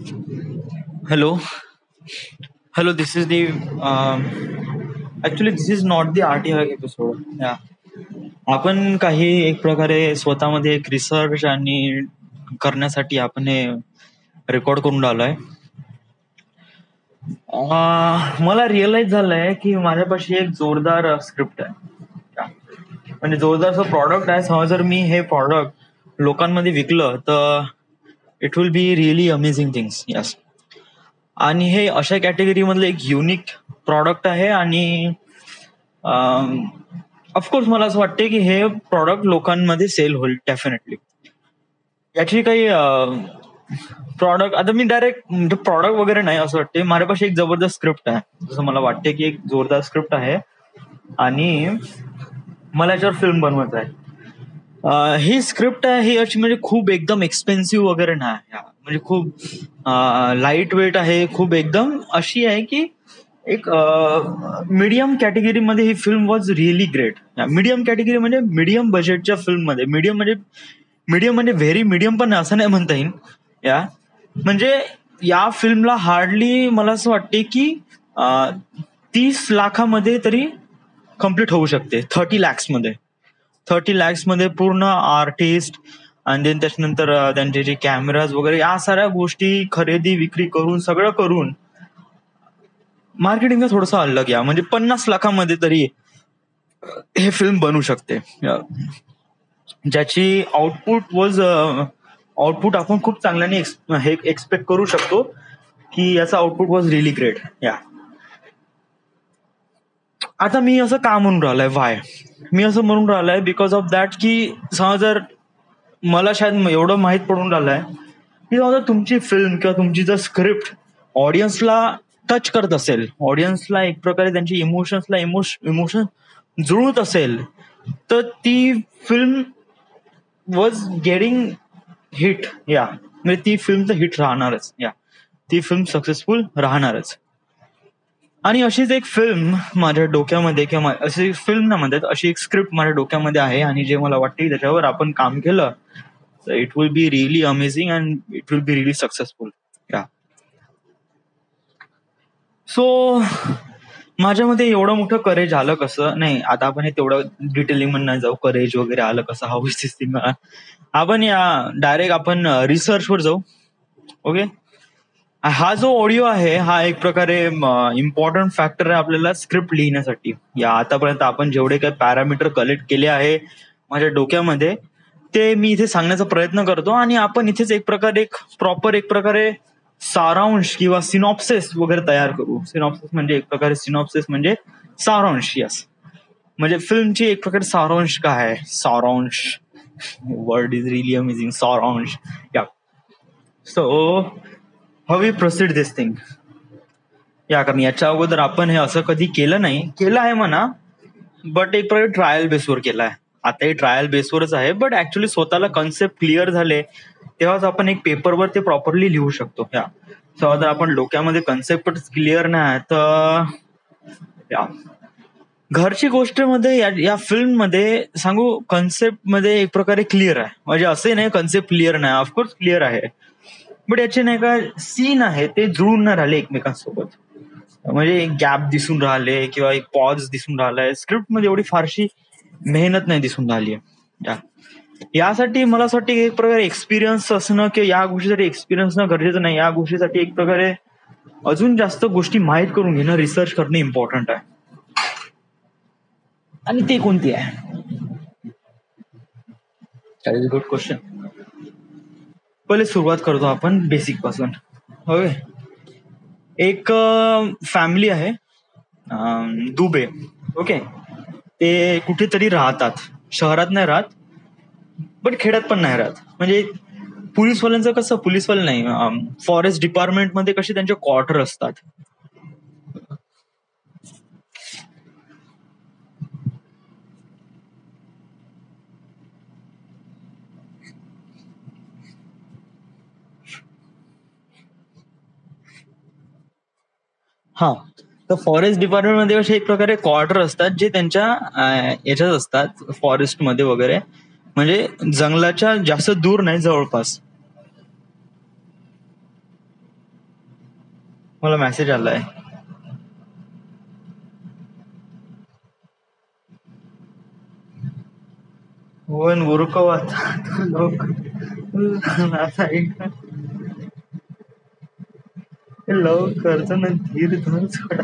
Hello, hello. This is the actually this is not the RTI episode. Yeah, आपण काही एक प्रकारे स्वतःमध्ये एक रिसर्च आणि करण्यासाठी आपण हे रेकॉर्ड करून राहिलोय. मला रिअलाइज झालंय की माझ्यापाशी एक जोरदार स्क्रिप्ट आहे. Yeah. म्हणजे जोरदार प्रॉडक्ट आहे. समजा जर मी हे प्रॉडक्ट लोकांमध्ये विकलं तर it will be really amazing things. Yes. आणि हे अशा कॅटेगरी मधलं एक युनिक प्रॉडक्ट आहे आणि ऑफकोर्स मला असं वाटते की हे प्रॉडक्ट लोकांमध्ये सेल होईल डेफिनेटली. याची काही प्रॉडक्ट आता मी डायरेक्ट प्रॉडक्ट वगैरे नाही असं वाटते. माझ्यापाशी एक जबरदस्त स्क्रिप्ट आहे. जसं मला वाटते की एक जोरदार स्क्रिप्ट आहे आणि मला याच्यावर फिल्म बनवायचं आहे. ही स्क्रिप्ट आहे ही अशी म्हणजे खूप एकदम एक्सपेन्सिव्ह वगैरे नाही. म्हणजे खूप लाईट वेट आहे. खूप एकदम अशी आहे की एक मीडियम कॅटेगरीमध्ये ही film was really great. Medium category म्हणजे मीडियम बजेटच्या फिल्ममध्ये. मीडियम म्हणजे व्हेरी मीडियम पण असं नाही म्हणता येईल. म्हणजे या फिल्मला हार्डली मला असं वाटते की 30 लाखामध्ये तरी कम्प्लीट होऊ शकते. 30 lakhs मध्ये पूर्ण आर्टिस्ट आणि देन त्याच्यानंतर त्यांचे जे कॅमेराज वगैरे या साऱ्या गोष्टी खरेदी विक्री करून सगळं करून मार्केटिंगचा थोडंसं अलग या म्हणजे 50 लाखामध्ये तरी हे फिल्म बनू शकते. ज्याची आउटपुट आपण खूप चांगल्याने हे एक्सपेक्ट करू शकतो की याचा आउटपुट वॉज रिअली ग्रेट. आता मी असं का म्हणून राहिलोय? वाय मी असं म्हणून राहिलोय? बिकॉज ऑफ दॅट की समजा जर मला शायद एवढं माहीत पडून राहिलंय की समजा तुमची फिल्म किंवा तुमची जर स्क्रिप्ट ऑडियन्सला टच करत असेल, ऑडियन्सला एक प्रकारे त्यांची इमोशन जुळत असेल तर ती फिल्म वॉज गेटिंग हिट. म्हणजे ती फिल्म तर हिट राहणारच. ती फिल्म सक्सेसफुल राहणारच. आणि अशीच एक फिल्म माझ्या डोक्यामध्ये किंवा अशी फिल्म ना म्हणतात अशी एक स्क्रिप्ट माझ्या डोक्यामध्ये आहे आणि जे मला वाटते त्याच्यावर आपण काम केलं तर it will be really amazing and it will be really successful. So माझ्यामध्ये एवढं मोठं करेज आलं कसं? नाही आता आपण हे तेवढं डिटेलिंग म्हणून नाही जाऊ. करेज वगैरे आलं कसं? How is this thing? आपण डायरेक्ट आपण रिसर्चवर जाऊ. ओके. हा जो ऑडिओ आहे हा एक प्रकारे इम्पॉर्टंट फॅक्टर आहे आपल्याला स्क्रिप्ट लिहिण्यासाठी. आतापर्यंत आपण जेवढे काही पॅरामीटर कलेक्ट केले आहे माझ्या डोक्यामध्ये ते मी इथे सांगण्याचा प्रयत्न करतो आणि आपण इथेच एक प्रकारे सारांश किंवा सिनॉप्सिस वगैरे तयार करू. सिनॉप्सिस म्हणजे सारांश. यस. म्हणजे फिल्मची एक प्रकारे सारांश काय आहे? सारांश वर्ड इज रिअली अमेझिंग. सारांश. So how we proceed this thing? कारण याच्या अगोदर आपण हे असं कधी केलं आहे म्हणा, बट एक प्रकारे ट्रायल बेसवर केलं आहे. आता हे ट्रायल बेसवरच आहे, बट ऍक्च्युली स्वतःला कन्सेप्ट क्लिअर झाले तेव्हाच आपण एक पेपरवर ते प्रॉपरली लिहू शकतो. जर आपण डोक्यामध्ये कन्सेप्टच क्लिअर नाही तर घरची गोष्ट मध्ये या फिल्म मध्ये सांगू कन्सेप्ट मध्ये एक प्रकारे क्लिअर आहे. म्हणजे असे नाही कन्सेप्ट क्लिअर नाही, ऑफकोर्स क्लिअर आहे, बट याचे नाही का सीन आहे ते जुळून नाही राहिले एकमेकांसोबत. म्हणजे एक गॅप दिसून राहिले किंवा एक पॉज दिसून राहिलाय. स्क्रिप्ट मध्ये एवढी फारशी मेहनत नाही दिसून राहिली आहे. यासाठी मला असं वाटतं एक प्रकारे एक्सपिरियन्स असणं किंवा या गोष्टीसाठी एक्सपिरियन्स न गरजेचं नाही. या गोष्टीसाठी एक प्रकारे अजून जास्त गोष्टी माहीत करून घेणं, रिसर्च करणं इम्पॉर्टंट आहे. आणि ते कोणती आहे? That is a good question. पहिले सुरुवात करतो आपण बेसिक पासून. ओके. एक फॅमिली आहे दुबे. ओके. ते कुठेतरी राहतात, शहरात नाही राहत बट खेड्यात पण नाही राहत. म्हणजे पोलीसवाल्यांचं कसं, पोलीसवाले नाही, फॉरेस्ट डिपार्टमेंटमध्ये कसे त्यांचे क्वार्टर असतात. तर फॉरेस्ट डिपार्टमेंटमध्ये कसे एक प्रकारे क्वार्टर असतात जे त्यांच्या याच्यात असतात फॉरेस्टमध्ये वगैरे. म्हणजे जंगलाच्या जास्त दूर नाही, जवळपास. मला मेसेज आलाय. वन उरकवाचा लोक लवकरच ना धीर धर सोडा.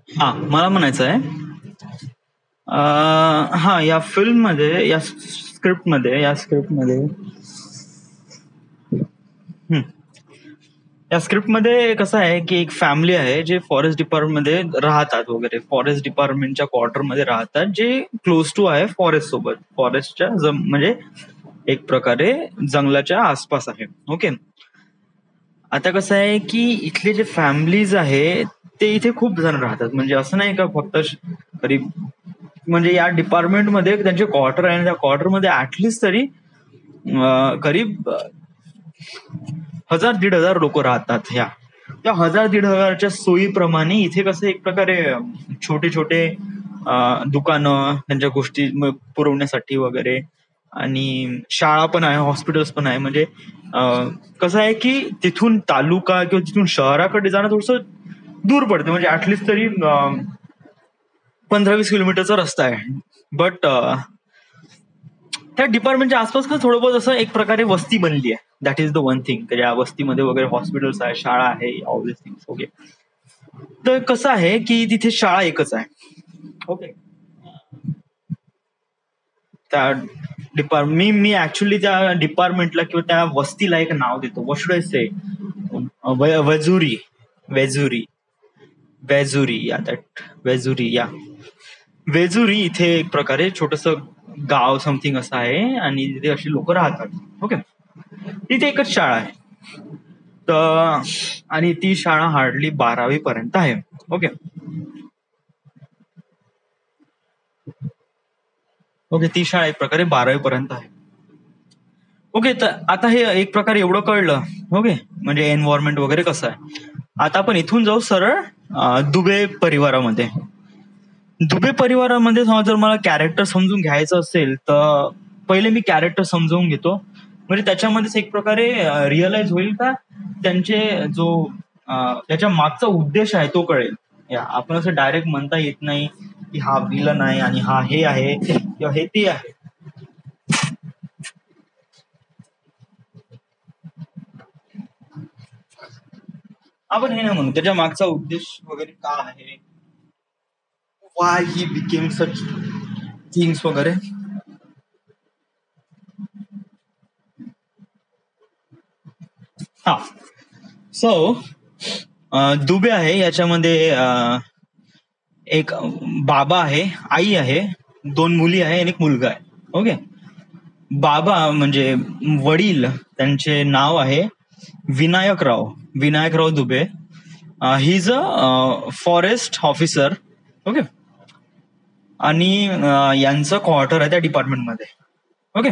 हा मला म्हणायचं आहे, हा या फिल्म मध्ये या स्क्रिप्ट मध्ये कसं आहे की एक फॅमिली आहे जे फॉरेस्ट डिपार्टमेंट मध्ये राहतात वगैरे, फॉरेस्ट डिपार्टमेंटच्या क्वार्टर मध्ये राहतात, जे क्लोज टू आहे फॉरेस्ट सोबत, फॉरेस्टच्या म्हणजे एक प्रकारे जंगलाच्या आसपास आहे. ओके. आता कसं आहे की इथले जे फॅमिलीज आहे ते इथे खूप जण राहतात, म्हणजे असं नाही का फक्त करीब, म्हणजे या डिपार्टमेंटमध्ये त्यांचे क्वार्टर आहे आणि त्या क्वार्टरमध्ये ऍटलिस्ट तरी करीब 1000-1500 लोक राहतात. त्या 1000-1500च्या सोयीप्रमाणे इथे कसं एक प्रकारे छोटे छोटे दुकानं, त्यांच्या गोष्टी पुरवण्यासाठी वगैरे, आणि शाळा पण आहे, हॉस्पिटल्स पण आहे. म्हणजे कसं आहे की तिथून तालुका किंवा तिथून शहराकडे जाणं थोडस दूर पडतं, म्हणजे ऍटलिस्ट तरी 15-20 किलोमीटरचा रस्ता आहे. बट त्या डिपार्टमेंटच्या आसपास थोडं बहुत असं एक प्रकारे वस्ती बनली आहे. That is the one thing. या वस्तीमध्ये वगैरे हॉस्पिटल्स आहे, शाळा आहे, ऑल दिस थिंग्स. ओके. तर कसं आहे की तिथे शाळा एकच आहे. ओके. त्या मी ऍक्च्युली त्या डिपार्टमेंटला किंवा त्या वस्तीला एक नाव देतो. व्हॉट शुड आय से? वेजुरी. या दॅट वेजुरी, या वेजुरी इथे एक प्रकारे छोटस गाव समथिंग असं आहे आणि तिथे अशी लोक राहतात. ओके. तिथे एकच शाळा आहे. तर आणि ती शाळा हार्डली 12वी पर्यंत आहे. ओके. ती शाळा एक प्रकारे 12वी पर्यंत आहे. ओके. तर आता हे एक प्रकारे एवढं कळलं. ओके. म्हणजे एन्व्हायरमेंट वगैरे कसं आहे. आता आपण इथून जाऊ सरळ दुबे परिवारामध्ये. दुबे परिवारामध्ये जर मला कॅरेक्टर समजून घ्यायचं असेल तर पहिले मी कॅरेक्टर समजवून घेतो, म्हणजे त्याच्यामध्येच एक प्रकारे रिअलाइज होईल का त्यांचे जो त्याच्या मागचा उद्देश आहे तो कळेल. आपण असं डायरेक्ट म्हणता येत नाही की हा विलन आहे आणि हा हे आहे किंवा हे ते आहे. आपण हे नाही म्हणू त्याच्या मागचा उद्देश वगैरे का आहे, Y he became such things वगैरे. हा. सो दुबे आहे, याच्यामध्ये एक बाबा आहे, आई आहे, 2 मुली आहे आणि एक मुलगा आहे. ओके. बाबा म्हणजे वडील, त्यांचे नाव आहे Vinayakrao Dubey. He is a forest officer. Okay. आणि यांचं क्वार्टर आहे त्या डिपार्टमेंटमध्ये. ओके.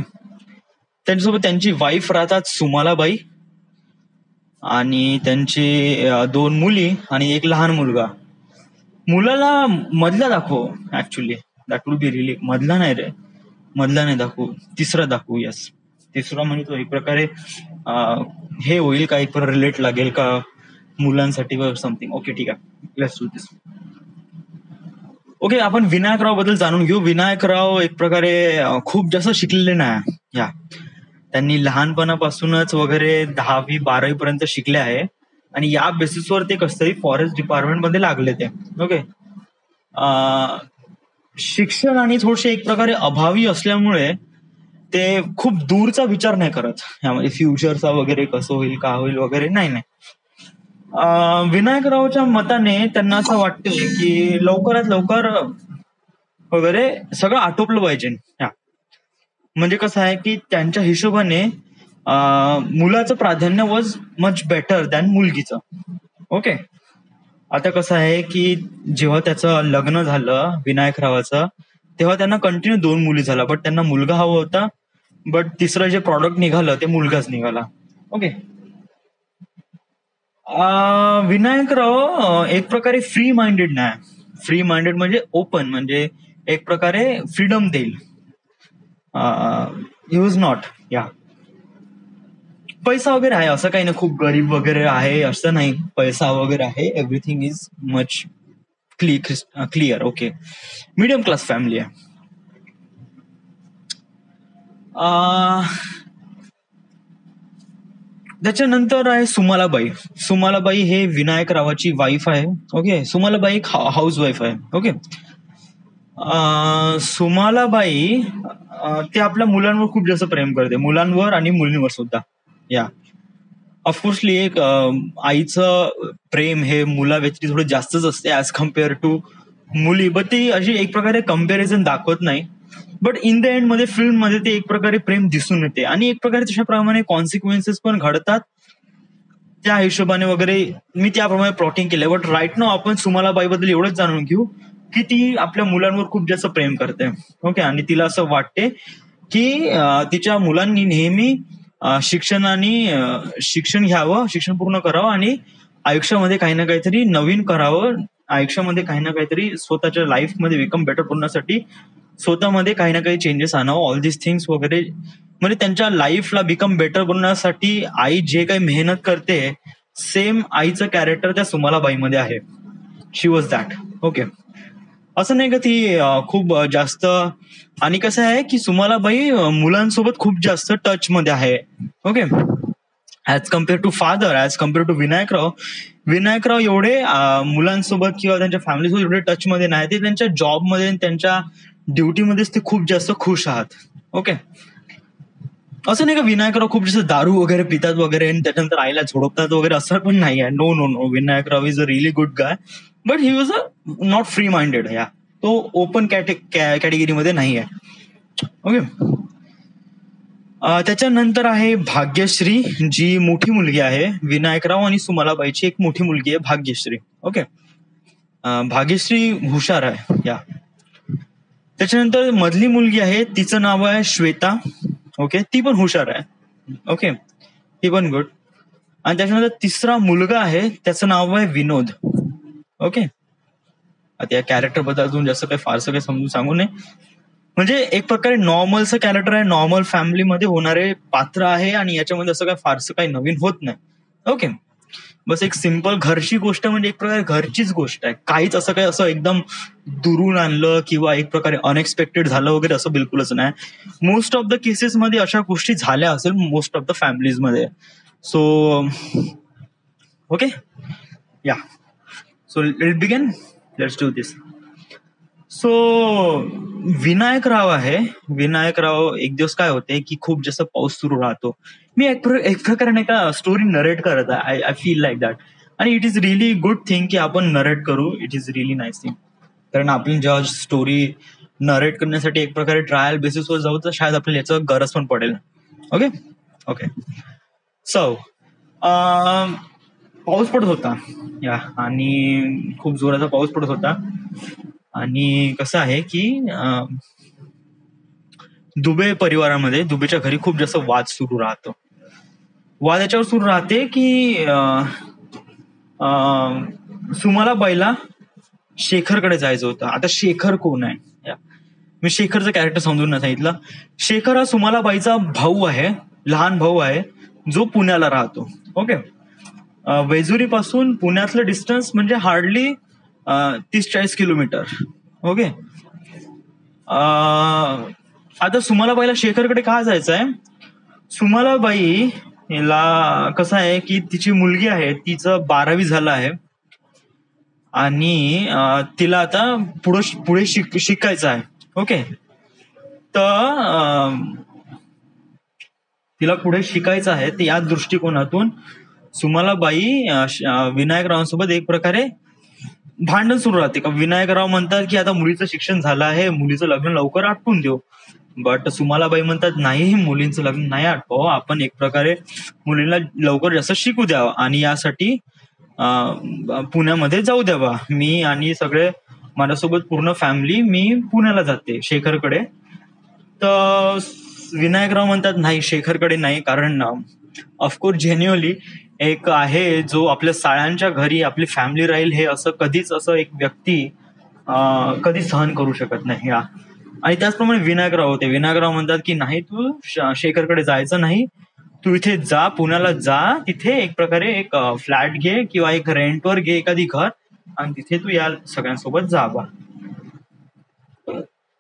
त्यांच्यासोबत त्यांची वाईफ राहतात सुमालाबाई, आणि त्यांची 2 मुली आणि एक लहान मुलगा. मुलाला मधला दाखव ऍक्च्युली, दॅट विल बी रिली. मधला नाही दाखवू, तिसरा दाखवू. यस, तिसरा म्हणजे तो एक प्रकारे हे होईल का, एक प्रकारे रिलेट लागेल का मुलांसाठी समथिंग. ओके, ठीक आहे, लेट्स डू दिस. ओके, आपण विनायकराव बद्दल जाणून घेऊ. विनायकराव एक प्रकारे खूप जास्त शिकलेले नाही. त्यांनी लहानपणापासूनच वगैरे 10वी 12वी पर्यंत शिकले आहे आणि या बेसिसवर ते कसं तरी फॉरेस्ट डिपार्टमेंट मध्ये लागले ते. ओके. शिक्षण आणि थोडेसे एक प्रकारे अभावी असल्यामुळे ते खूप दूरचा विचार नाही करत यामध्ये, फ्युचरचा वगैरे कसं होईल का होईल वगैरे, नाही नाही. विनायकरावच्या मताने त्यांना असं वाटतंय की लवकरात लवकर वगैरे सगळं आटोपलं पाहिजे. म्हणजे कसं आहे की त्यांच्या हिशोबाने मुलाचं प्राधान्य वॉज मच बेटर दॅन मुलगीचं. ओके. आता कसं आहे की जेव्हा त्याचं लग्न झालं विनायकरावाचं, तेव्हा त्यांना कंटिन्यू 2 मुली झाला, बट त्यांना मुलगा हवा होता. बट तिसरं जे प्रॉडक्ट निघालं ते मुलगाच निघाला. ओके. विनायकराव एक प्रकारे फ्री माइंडेड नाही. फ्री माइंडेड म्हणजे ओपन, म्हणजे एक प्रकारे फ्रीडम देईल. He was not. या पैसा वगैरे आहे असं काही नाही, खूप गरीब वगैरे आहे असं नाही, पैसा वगैरे आहे, everything is much clear. Okay. Medium class family आहे. त्याच्यानंतर आहे सुमालाबाई. सुमालाबाई हे विनायकरावाची वाईफ आहे. ओके. सुमालाबाई एक हाऊस वाईफ आहे. ओके. सुमालाबाई ते आपल्या मुलांवर खूप जास्त प्रेम करते, मुलांवर आणि मुलींवर सुद्धा. या ऑफकोर्सली एक आईचं प्रेम हे मुलाव्यतिरिक्त थोडं जास्तच असते ऍज कम्पेअर टू मुली, बट ती अशी एक प्रकारे कम्पॅरिझन दाखवत नाही. बट इन द एंड मध्ये फिल्म मध्ये ते एक प्रकारे प्रेम दिसून येते आणि एक प्रकारे तशाप्रमाणे कॉन्सिक्वेन्सेस पण घडतात त्या हिशोबाने वगैरे. मी त्याप्रमाणे प्लॉटिंग केलंय. बट राईट नाव आपण सुमालाबाई बद्दल एवढंच जाणून घेऊ की ती आपल्या मुलांवर खूप जास्त प्रेम करते. ओके. आणि तिला असं वाटते की तिच्या मुलांनी नेहमी शिक्षण घ्यावं, शिक्षण पूर्ण करावं आणि आयुष्यामध्ये काही ना काहीतरी नवीन करावं, आयुष्यामध्ये काही ना काहीतरी स्वतःच्या लाईफमध्ये बिकम बेटर बनण्यासाठी स्वतःमध्ये काही ना काही चेंजेस आणावं, ऑल दिस थिंग्स वगैरे. म्हणजे त्यांच्या लाईफला बिकम बेटर बनवण्यासाठी आई जे काही मेहनत करते, सेम आईचं कॅरेक्टर त्या सुमालाबाईमध्ये आहे. शी वॉज दॅट. ओके. असं नाही का ती खूप जास्त. आणि कसं आहे की सुमालाबाई मुलांसोबत खूप जास्त टच मध्ये आहे. Okay. As compare to father, as compare to Vinayakrao एवढे मुलांसोबत किंवा त्यांच्या फॅमिलीसोबत एवढे टच मध्ये नाही. ते त्यांच्या जॉबमध्ये, त्यांच्या ड्युटीमध्येच ते खूप जास्त खुश आहात. ओके. असं नाही का विनायकराव खूप जास्त दारू वगैरे पितात वगैरे आणि त्याच्यानंतर आईला झोडपतात वगैरे, असं पण नाही आहे. No no no. Vinayakrao is a really good guy, but he was a not free minded. या तो ओपन कॅटेगरीमध्ये नाही आहे. ओके. त्याच्यानंतर आहे भाग्यश्री, जी मोठी मुलगी आहे. विनायकराव आणि सुमलाबाईची एक मोठी मुलगी आहे भाग्यश्री. ओके. भाग्यश्री हुशार आहे. या त्याच्यानंतर मधली मुलगी आहे, तिचं नाव आहे श्वेता. ओके. ती पण हुशार आहे. ओके. ती पण गुड. आणि त्याच्यानंतर तिसरा मुलगा आहे, त्याचं नाव आहे विनोद. ओके. आता या कॅरेक्टर बद्दल अजून जास्त काही फारसं काही समजून सांगू नये. म्हणजे एक प्रकारे नॉर्मलचं कॅरेक्टर आहे, नॉर्मल फॅमिलीमध्ये होणारे पात्र आहे आणि याच्यामध्ये असं काही फारसं काही नवीन होत नाही. ओके. बस एक सिम्पल घरची गोष्ट, म्हणजे एक प्रकारे घरचीच गोष्ट आहे. काहीच असं काही असं एकदम दुरून आणलं किंवा एक प्रकारे अनएक्सपेक्टेड झालं वगैरे असं बिलकुलच नाही. मोस्ट ऑफ द केसेसमध्ये अशा गोष्टी झाल्या असेल मोस्ट ऑफ द फॅमिलीजमध्ये. So okay. या so let's begin. Let's do this. So Vinayakrao आहे. विनायकराव एक दिवस काय होते की खूप जास्त पाऊस सुरू राहतो. मी एक प्रकारे नाही का स्टोरी नरेट करत आहे. I feel like that. आणि it is really good thing की आपण नरेट करू. It is really nice thing. कारण आपण जेव्हा स्टोरी नरेट करण्यासाठी एक प्रकारे ट्रायल बेसिसवर जाऊ तर शायद आपल्याला याचं गरज पण पडेल. ओके. ओके. सो पाऊस पडत होता. या आणि खूप जोराचा पाऊस पडत होता. आणि कसं आहे की दुबे परिवारामध्ये, दुबेच्या घरी खूप जास्त वाद सुरू राहतो. वाद याच्यावर सुरू राहते की सुमलाबाईला शेखरकडे जायचं होतं. आता शेखर कोण आहे? मी शेखरचं कॅरेक्टर समजून नाही सांगितलं. शेखर हा सुमलाबाईचा भाऊ आहे, लहान भाऊ आहे, जो पुण्याला राहतो. ओके. वेजुरीपासून पुण्यातलं डिस्टन्स म्हणजे हार्डली 30-40 किलोमीटर. ओके. आता सुमलाबाईला शेखरकडे का जायचं आहे? सुमलाबाई हिला कसं आहे की तिची मुलगी आहे, तिचं 12वी झालं आहे आणि तिला आता पुढे शिकायचं आहे. ओके. तर तिला पुढे शिकायचं आहे, तर या दृष्टिकोनातून सुमलाबाई विनायकरावांसोबत एक प्रकारे भांडण सुरू राहते. का विनायकराव म्हणतात की आता मुलीचं शिक्षण झालं आहे, मुलीचं लग्न लवकर आटपून देऊ. बट सुमलाबाई म्हणतात नाही, मुलींचं लग्न नाही आटपाव, आपण एक प्रकारे मुलीला लवकर जास्त शिकू द्यावं आणि यासाठी पुण्यामध्ये जाऊ द्यावा. मी आणि सगळे माझ्यासोबत पूर्ण फॅमिली मी पुण्याला जाते शेखरकडे. तर विनायकराव म्हणतात नाही, शेखरकडे नाही, कारण ऑफकोर्स जेन्युअली एक आहे जो आपल्या साळ्यांच्या घरी आपली फॅमिली राहील हे असं कधीच असं एक व्यक्ती कधी सहन करू शकत नाही. आणि त्याचप्रमाणे विनायकराव होते. विनायकराव म्हणतात की नाही, तू शेखरकडे जायचं नाही, तू इथे जा, पुण्याला जा, तिथे एक प्रकारे एक फ्लॅट घे किंवा एक रेंटवर घे एखादी घर आणि तिथे तू या सगळ्यांसोबत जा बा.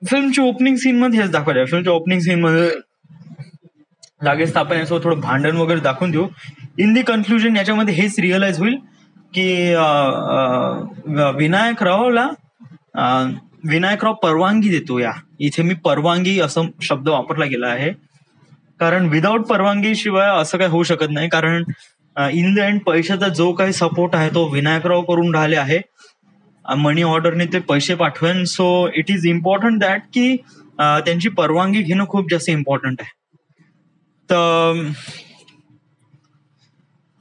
फिल्मची ओपनिंग सीन मध्ये हेच दाखवायचं. फिल्मच्या ओपनिंग सीन मध्ये लागेच आपण यासोबत थोडं भांडण वगैरे दाखवून देऊ. इन दी कन्क्लुजन याच्यामध्ये हेच रिअलाइज होईल की विनायकराव परवानगी देतो. इथे मी परवानगी असं शब्द वापरला गेला आहे, कारण विदाऊट परवानगी शिवाय असं काही होऊ शकत नाही. कारण इन द एंड पैशाचा जो काही सपोर्ट आहे तो विनायकराव करून राहिले आहे, मनी ऑर्डरने ते पैसे पाठवेन. So it is important that की त्यांची परवानगी घेणं खूप जास्त इम्पॉर्टंट आहे. तर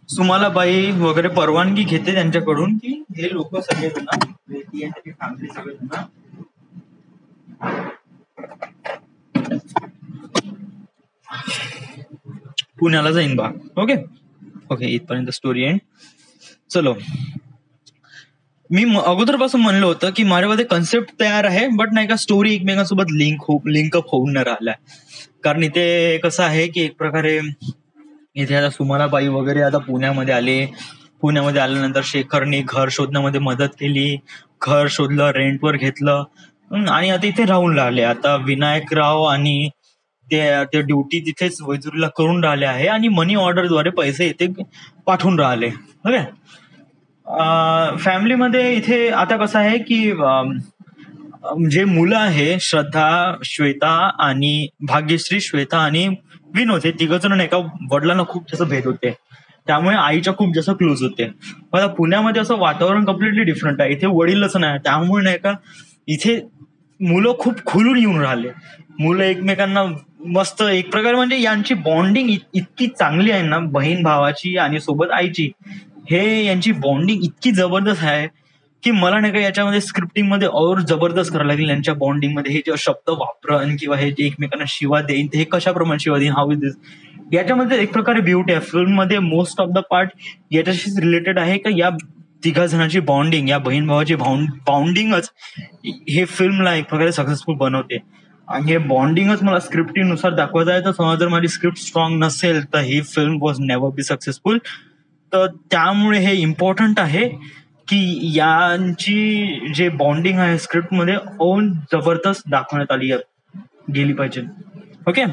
सुमलाबाई वगैरे परवानगी घेते त्यांच्याकडून की हे लोक सगळेजण फॅमिली सगळेजण पुण्याला जाईन बा. ओके ओके, इथपर्यंत स्टोरी एंड. चलो, मी अगोदरपासून म्हणलं होतं की माझ्यामध्ये कन्सेप्ट तयार आहे, बट नाही का स्टोरी एकमेकांसोबत लिंकअप होऊन न राहिलाय. कारण इथे कसं आहे की एक प्रकारे इथे आता सुमलाबाई वगैरे आता पुण्यामध्ये आले. पुण्यामध्ये आल्यानंतर शेखरने घर शोधण्यामध्ये मदत केली, घर शोधलं, रेंटवर घेतलं आणि आता इथे राहून राहिले. आता विनायकराव आणि ते ड्युटी तिथेच वैजुरीला करून राहिले आहे आणि मनी ऑर्डरद्वारे पैसे इथे पाठवून राहिले. ओके, फॅमिलीमध्ये इथे आता कसं आहे की जे मुलं आहे, श्रद्धा, श्वेता आणि भाग्यश्री, श्वेता आणि विनोद, हे तिघ जण नाही का वडिलांना खूप जास्त भेट होते, त्यामुळे आईच्या खूप जास्त क्लोज होते. आता पुण्यामध्ये असं वातावरण कम्प्लिटली डिफरंट आहे. इथे वडीलच नाही, त्यामुळे नाही का इथे मुलं खूप खुलून येऊन राहिले. मुलं एकमेकांना मस्त एक प्रकारे म्हणजे यांची बॉन्डिंग इतकी चांगली आहे ना, बहीण भावाची आणि सोबत आईची, हे यांची बॉन्डिंग इतकी जबरदस्त आहे की मला नाही का याच्यामध्ये स्क्रिप्टिंग मध्ये और जबरदस्त करायला लागेल. यांच्या बॉन्डिंग मध्ये हे जे शब्द वापरण किंवा हे जे एकमेकांना शिवा देईन, ते हे कशाप्रमाणे शिवा देईन, हाऊ इज दिस, याच्यामध्ये एक प्रकारे ब्युटी आहे. फिल्म मध्ये मोस्ट ऑफ द पार्ट याच्याशीच रिलेटेड आहे का या तिघा जणांची बॉन्डिंग, या बहीण भावाची बॉन्डिंगच हे फिल्मला एक प्रकारे सक्सेसफुल बनवते. आणि हे बॉन्डिंगच मला स्क्रिप्टिंगनुसार दाखवायचं आहे. तर समजा जर माझी स्क्रिप्ट स्ट्रॉंग नसेल तर ही film was never be successful. तर त्यामुळे हे इम्पॉर्टंट आहे की यांची जे बॉन्डिंग आहे स्क्रिप्टमध्ये ओन जबरदस्त दाखवण्यात आली गेली पाहिजे. ओके,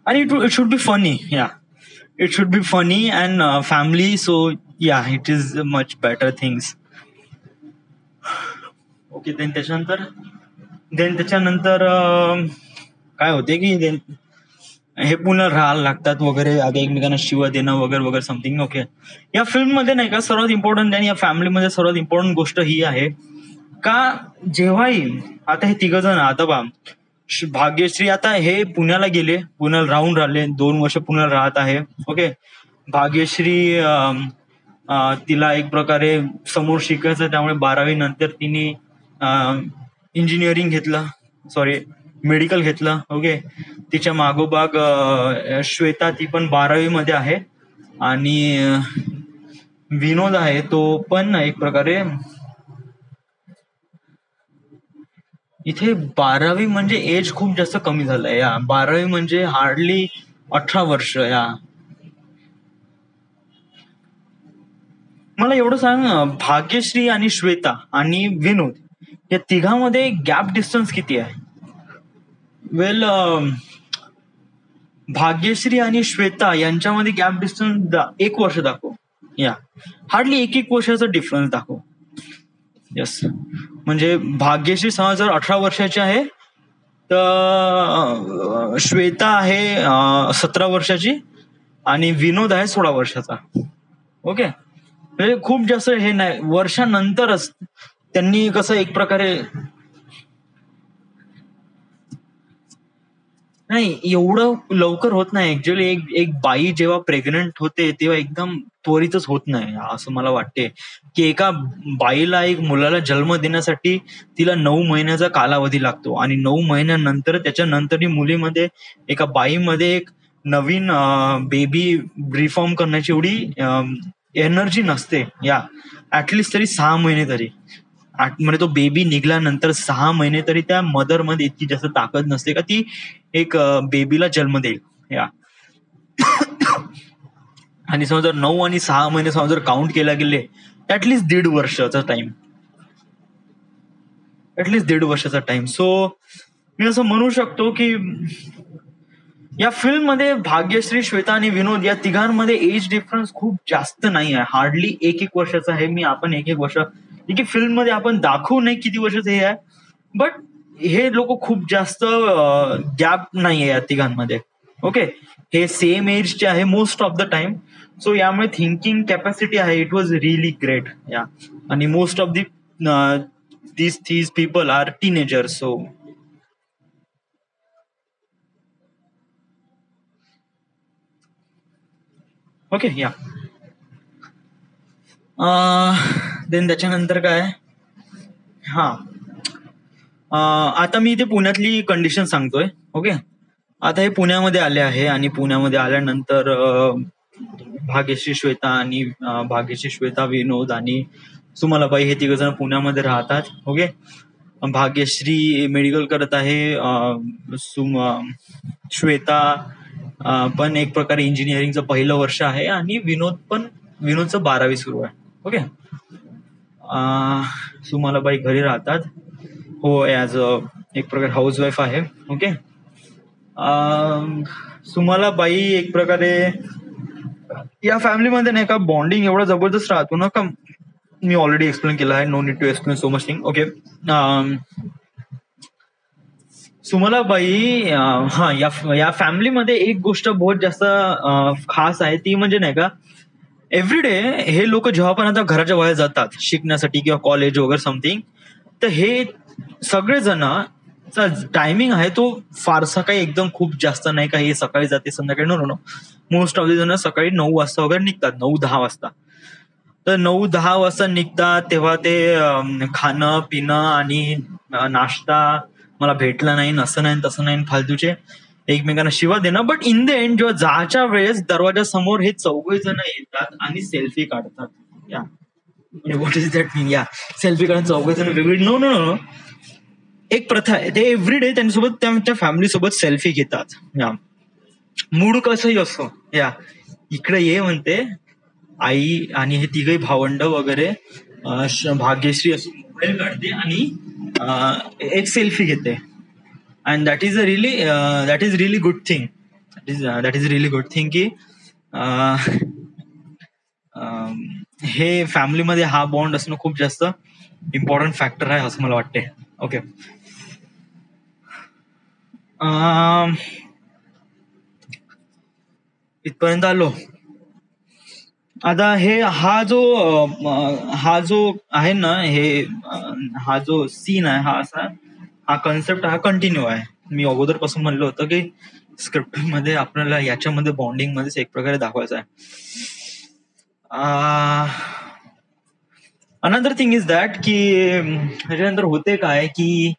आणि it should be funny. It should be funny and family. So it is much better things. Okay, then त्याच्यानंतर काय होते की हे पुन्हा राहायला लागतात वगैरे, आधी एकमेकांना शिवा देणं वगैरे वगैरे समथिंग. ओके, या फिल्म मध्ये नाही का सर्वात इम्पॉर्टंट आणि या फॅमिलीमध्ये सर्वात इम्पॉर्टंट गोष्ट ही आहे का जेव्हाही आता हे तिघ जण, आता बा भाग्यश्री आता हे पुण्याला गेले, पुण्याला राहून राहिले, 2 वर्ष पुण्याला राहत आहे. ओके, भाग्यश्री तिला एक प्रकारे समोर शिकायचं, त्यामुळे 12वी नंतर तिने इंजिनिअरिंग घेतलं, मेडिकल घेतलं. ओके, तिच्या मागोबाग श्वेता ती पण 12वी मध्ये आहे आणि विनोद आहे तो पण एक प्रकारे इथे 12वी म्हणजे एज खूप जास्त कमी झालंय. 12वी म्हणजे हार्डली 18 वर्ष. मला एवढं सांग, भाग्यश्री आणि श्वेता आणि विनोद या तिघांमध्ये गॅप डिस्टन्स किती आहे? वेल, भाग्यश्री आणि श्वेता यांच्यामध्ये गॅप डिस्टन्स 1 वर्ष दाखव. हार्डली 1 वर्षाचा डिफरन्स दाखव. येस, म्हणजे भाग्यश्री समजा जर 18 वर्षाची आहे तर श्वेता आहे 17 वर्षाची आणि विनोद आहे 16 वर्षाचा. ओके, म्हणजे खूप जास्त हे नाही, वर्षानंतरच त्यांनी कसं एक प्रकारे, नाही एवढं लवकर होत नाही ऍक्च्युअली. एक एक बाई जेव्हा प्रेग्नंट होते तेव्हा एकदम त्वरितच होत नाही असं मला वाटते. की एका बाईला एक मुलाला जन्म देण्यासाठी तिला 9 महिन्याचा कालावधी लागतो आणि 9 महिन्यानंतर त्याच्यानंतरही मुलीमध्ये, एका बाईमध्ये एक नवीन बेबी रिफॉर्म करण्याची एवढी एनर्जी नसते. या ऍटलिस्ट तरी 6 महिने तरी, म्हणजे तो बेबी निघाल्यानंतर 6 महिने तरी त्या मदर मध्ये इतकी जास्त ताकद नसते का ती एक बेबीला जन्म देईल. या आणि समजा 9 आणि 6 महिने समजा जर काउंट केला गेले, ऍटलिस्ट 1.5 वर्षाचा टाइम, सो मी असं म्हणू शकतो की या फिल्म मध्ये भाग्यश्री, श्वेता आणि विनोद या तिघांमध्ये एज डिफरन्स खूप जास्त नाही आहे. हार्डली 1-1 वर्षाचा आहे. आपण 1-1 वर्ष, फिल्म मध्ये आपण दाखवू नाही किती वर्षाचे हे आहे, बट हे लोक खूप जास्त गॅप नाहीये या तिघांमध्ये. ओके, हे सेम एजचे आहे most of the time. So यामुळे थिंकिंग कॅपॅसिटी आहे, इट वॉज रिअली ग्रेट. या आणि most of these people are teenagers. So okay, या देन त्याच्यानंतर काय, हा आता मी इथे पुण्यातली कंडिशन सांगतोय. ओके, आता हे पुण्यामध्ये आले आहे आणि पुण्यामध्ये आल्यानंतर भाग्यश्री, श्वेता, विनोद आणि सुमलाबाई हे तिघ जण पुण्यामध्ये राहतात. ओके, भाग्यश्री मेडिकल करत आहे, श्वेता पण एक प्रकारे इंजिनिअरिंगचं 1लं वर्ष आहे आणि विनोदचं 12वी सुरू आहे. ओके, सुमलाबाई घरी राहतात, हो ऍज एक प्रकारे हाऊसवाईफ आहे. ओके, सुमलाबाई एक प्रकारे या फॅमिलीमध्ये नाही का बॉन्डिंग एवढा जबरदस्त राहतो ना का मी ऑलरेडी एक्सप्लेन केला आहे, no need to explain so much thing. Okay, Sumalabai, हा या फॅमिलीमध्ये एक गोष्ट बहुत जास्त खास आहे, ती म्हणजे नाही का एव्हरीडे हे लोक जेव्हा पण आता घराच्या बाहेर जातात शिकण्यासाठी किंवा कॉलेज वगैरे समथिंग, तर हे सगळेजण टायमिंग आहे तो फारसा काही एकदम खूप जास्त नाही का, हे सकाळी जाते संध्याकाळी, no no no, most of the जण सकाळी 9 वाजता वगैरे निघतात, 9-10 वाजता. तर 9-10 वाजता निघतात तेव्हा ते खाणं पिणं आणि नाश्ता मला भेटला नाही, असं नाही तसं नाही, फालतूचे एकमेकांना शिवा देणं. बट इन द एंड जेव्हा जायच्या वेळेस दरवाजा समोर हे 4 जण येतात आणि सेल्फी काढतात. या व्हॉट इज दॅट मीन, या सेल्फी काढून 4 जण वेगळी, नो नो नो, एक प्रथा आहे, ते एव्हरीडे त्यांच्यासोबत त्यांच्या फॅमिली सोबत सेल्फी घेतात. या मूड कसंही असो, या इकडे ये म्हणते आई आणि हे तिघही भावंड वगैरे, भाग्यश्री असं मोबाईल काढते आणि एक सेल्फी घेते. And that is really good thing. That is really good thing की हे फॅमिलीमध्ये हा बॉन्ड असणं खूप जास्त इम्पॉर्टंट फॅक्टर आहे असं मला वाटते. ओके, इथपर्यंत आलो. आता हा जो आहे ना, हा जो सीन आहे, हा कन्सेप्ट हा कंटिन्यू आहे. मी अगोदरपासून म्हणलं होतं की स्क्रिप्ट मध्ये आपल्याला याच्यामध्ये बॉन्डिंग मध्येच एक प्रकारे दाखवायचं आहे. अनदर थिंग इज दॅट की त्याच्यानंतर होते काय की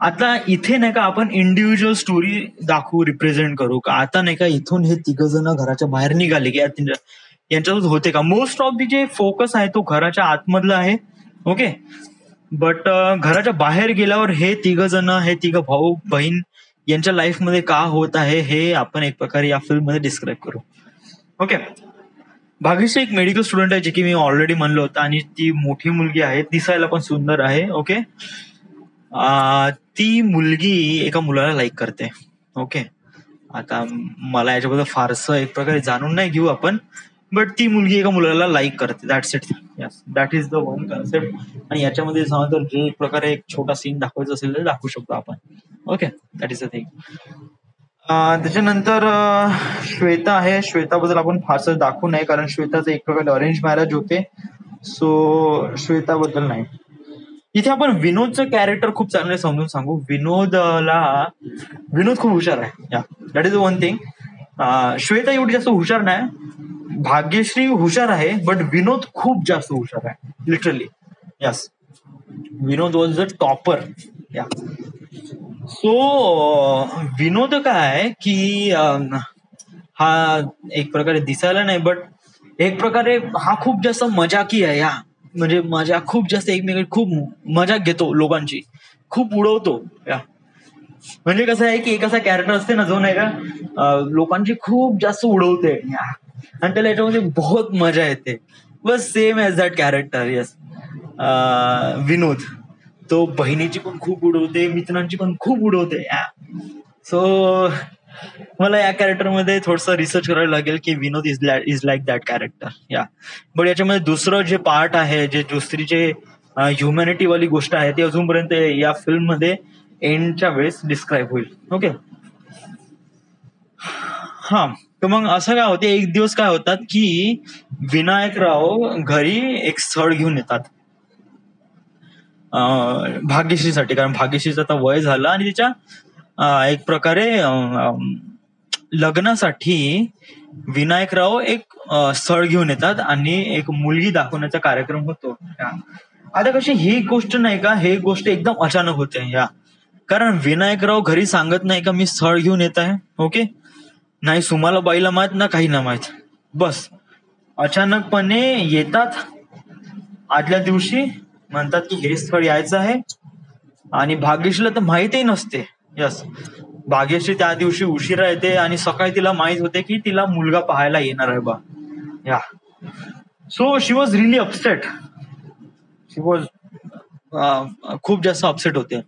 आता इथे नाही का आपण इंडिव्हिज्युअल स्टोरी दाखवू, रिप्रेझेंट करू का. आता नाही का इथून हे 3 जण घराच्या बाहेर निघाले की यांच्यासोबत होते का, मोस्ट ऑफ दी जे फोकस आहे तो घराच्या आतमधला आहे. ओके, बट घराच्या बाहेर गेल्यावर हे 3 जण, हे 3 भाऊ बहीण यांच्या लाईफ मध्ये का होत आहे हे आपण एक प्रकारे या फिल्म मध्ये डिस्क्राईब करू. ओके, भाग्यश्री एक मेडिकल स्टुडंट आहे, जे की मी ऑलरेडी म्हणलं होतं, आणि ती मोठी मुलगी आहे, दिसायला पण सुंदर आहे. ओके, ती मुलगी एका मुलाला लाईक करते. ओके, आता मला याच्याबद्दल फारसं एक प्रकारे जाणून नाही घेऊ आपण, बट ती मुलगी एका मुलाला लाईक करते. That's it. Yes, that is the one concept. आणि याच्यामध्ये समजा जर जे एक प्रकारे एक छोटा सीन दाखवायचा असेल तर दाखवू शकतो आपण. Okay, that is the thing. त्याच्यानंतर श्वेता आहे. श्वेताबद्दल आपण फारसं दाखवू नये कारण श्वेताचं एक प्रकारे अरेंज मॅरेज होते. सो श्वेताबद्दल नाही. इथे आपण विनोदचं कॅरेक्टर खूप चांगले समजून सांगू. विनोद खूप हुशार आहे. या, that is one thing. Shweta एवढी जास्त हुशार नाही. भाग्यश्री हुशार आहे बट विनोद खूप जास्त हुशार आहे, literally. Yes, Vinod was the topper. या, सो विनोद काय की हा एक प्रकारे दिसायला नाही बट एक प्रकारे हा खूप जास्त मजाकी आहे. या म्हणजे मजा खूप जास्त एकमेकांची खूप मजा घेतो, लोकांची खूप उडवतो. या म्हणजे कसं आहे की एक असा कॅरेक्टर असते ना जो नाही का लोकांची खूप जास्त उडवते आणि त्याला याच्यामध्ये बहुत मजा येते. बस same as that character. Yes, Vinod तो बहिणीची पण खूप उडवते, मित्रांची पण खूप उडवते. सो मला या कॅरेक्टरमध्ये थोडंसं रिसर्च करायला लागेल की विनोद इज लाईक दॅट कॅरेक्टर. या, बट याच्यामध्ये दुसरं जे पार्ट आहे, जे दुसरी जे ह्युमॅनिटी वाली गोष्ट आहे ती अजूनपर्यंत या फिल्म मध्ये एंडच्या वेळेस डिस्क्राईब होईल. ओके. हा, तर मग असं काय होते, एक दिवस काय होतात की विनायकराव घरी एक स्थळ घेऊन येतात भाग्यश्रीसाठी. कारण भाग्यश्रीचं आता वय झालं आणि तिच्या एक प्रकारे लग्नासाठी विनायकराव एक स्थळ घेऊन येतात आणि एक मुलगी दाखवण्याचा कार्यक्रम होतो. आता कशी ही गोष्ट नाही का, हे गोष्ट एकदम अचानक होते. या कारण विनायकराव घरी सांगत नाही का मी स्थळ घेऊन येत आहे. ओके, नाही सुमाला बाईला माहित ना काही ना माहित. बस अचानकपणे येतात, आदल्या दिवशी म्हणतात की हे स्थळ यायचं आहे आणि भाग्यश्रीला तर माहितही नसते. यस, भाग्यश्री त्या दिवशी उशिरा येते आणि सकाळी तिला माहित होते की तिला मुलगा पाहायला येणार आहे बा. या, so she was really upset. She was खूप जास्त अपसेट होते.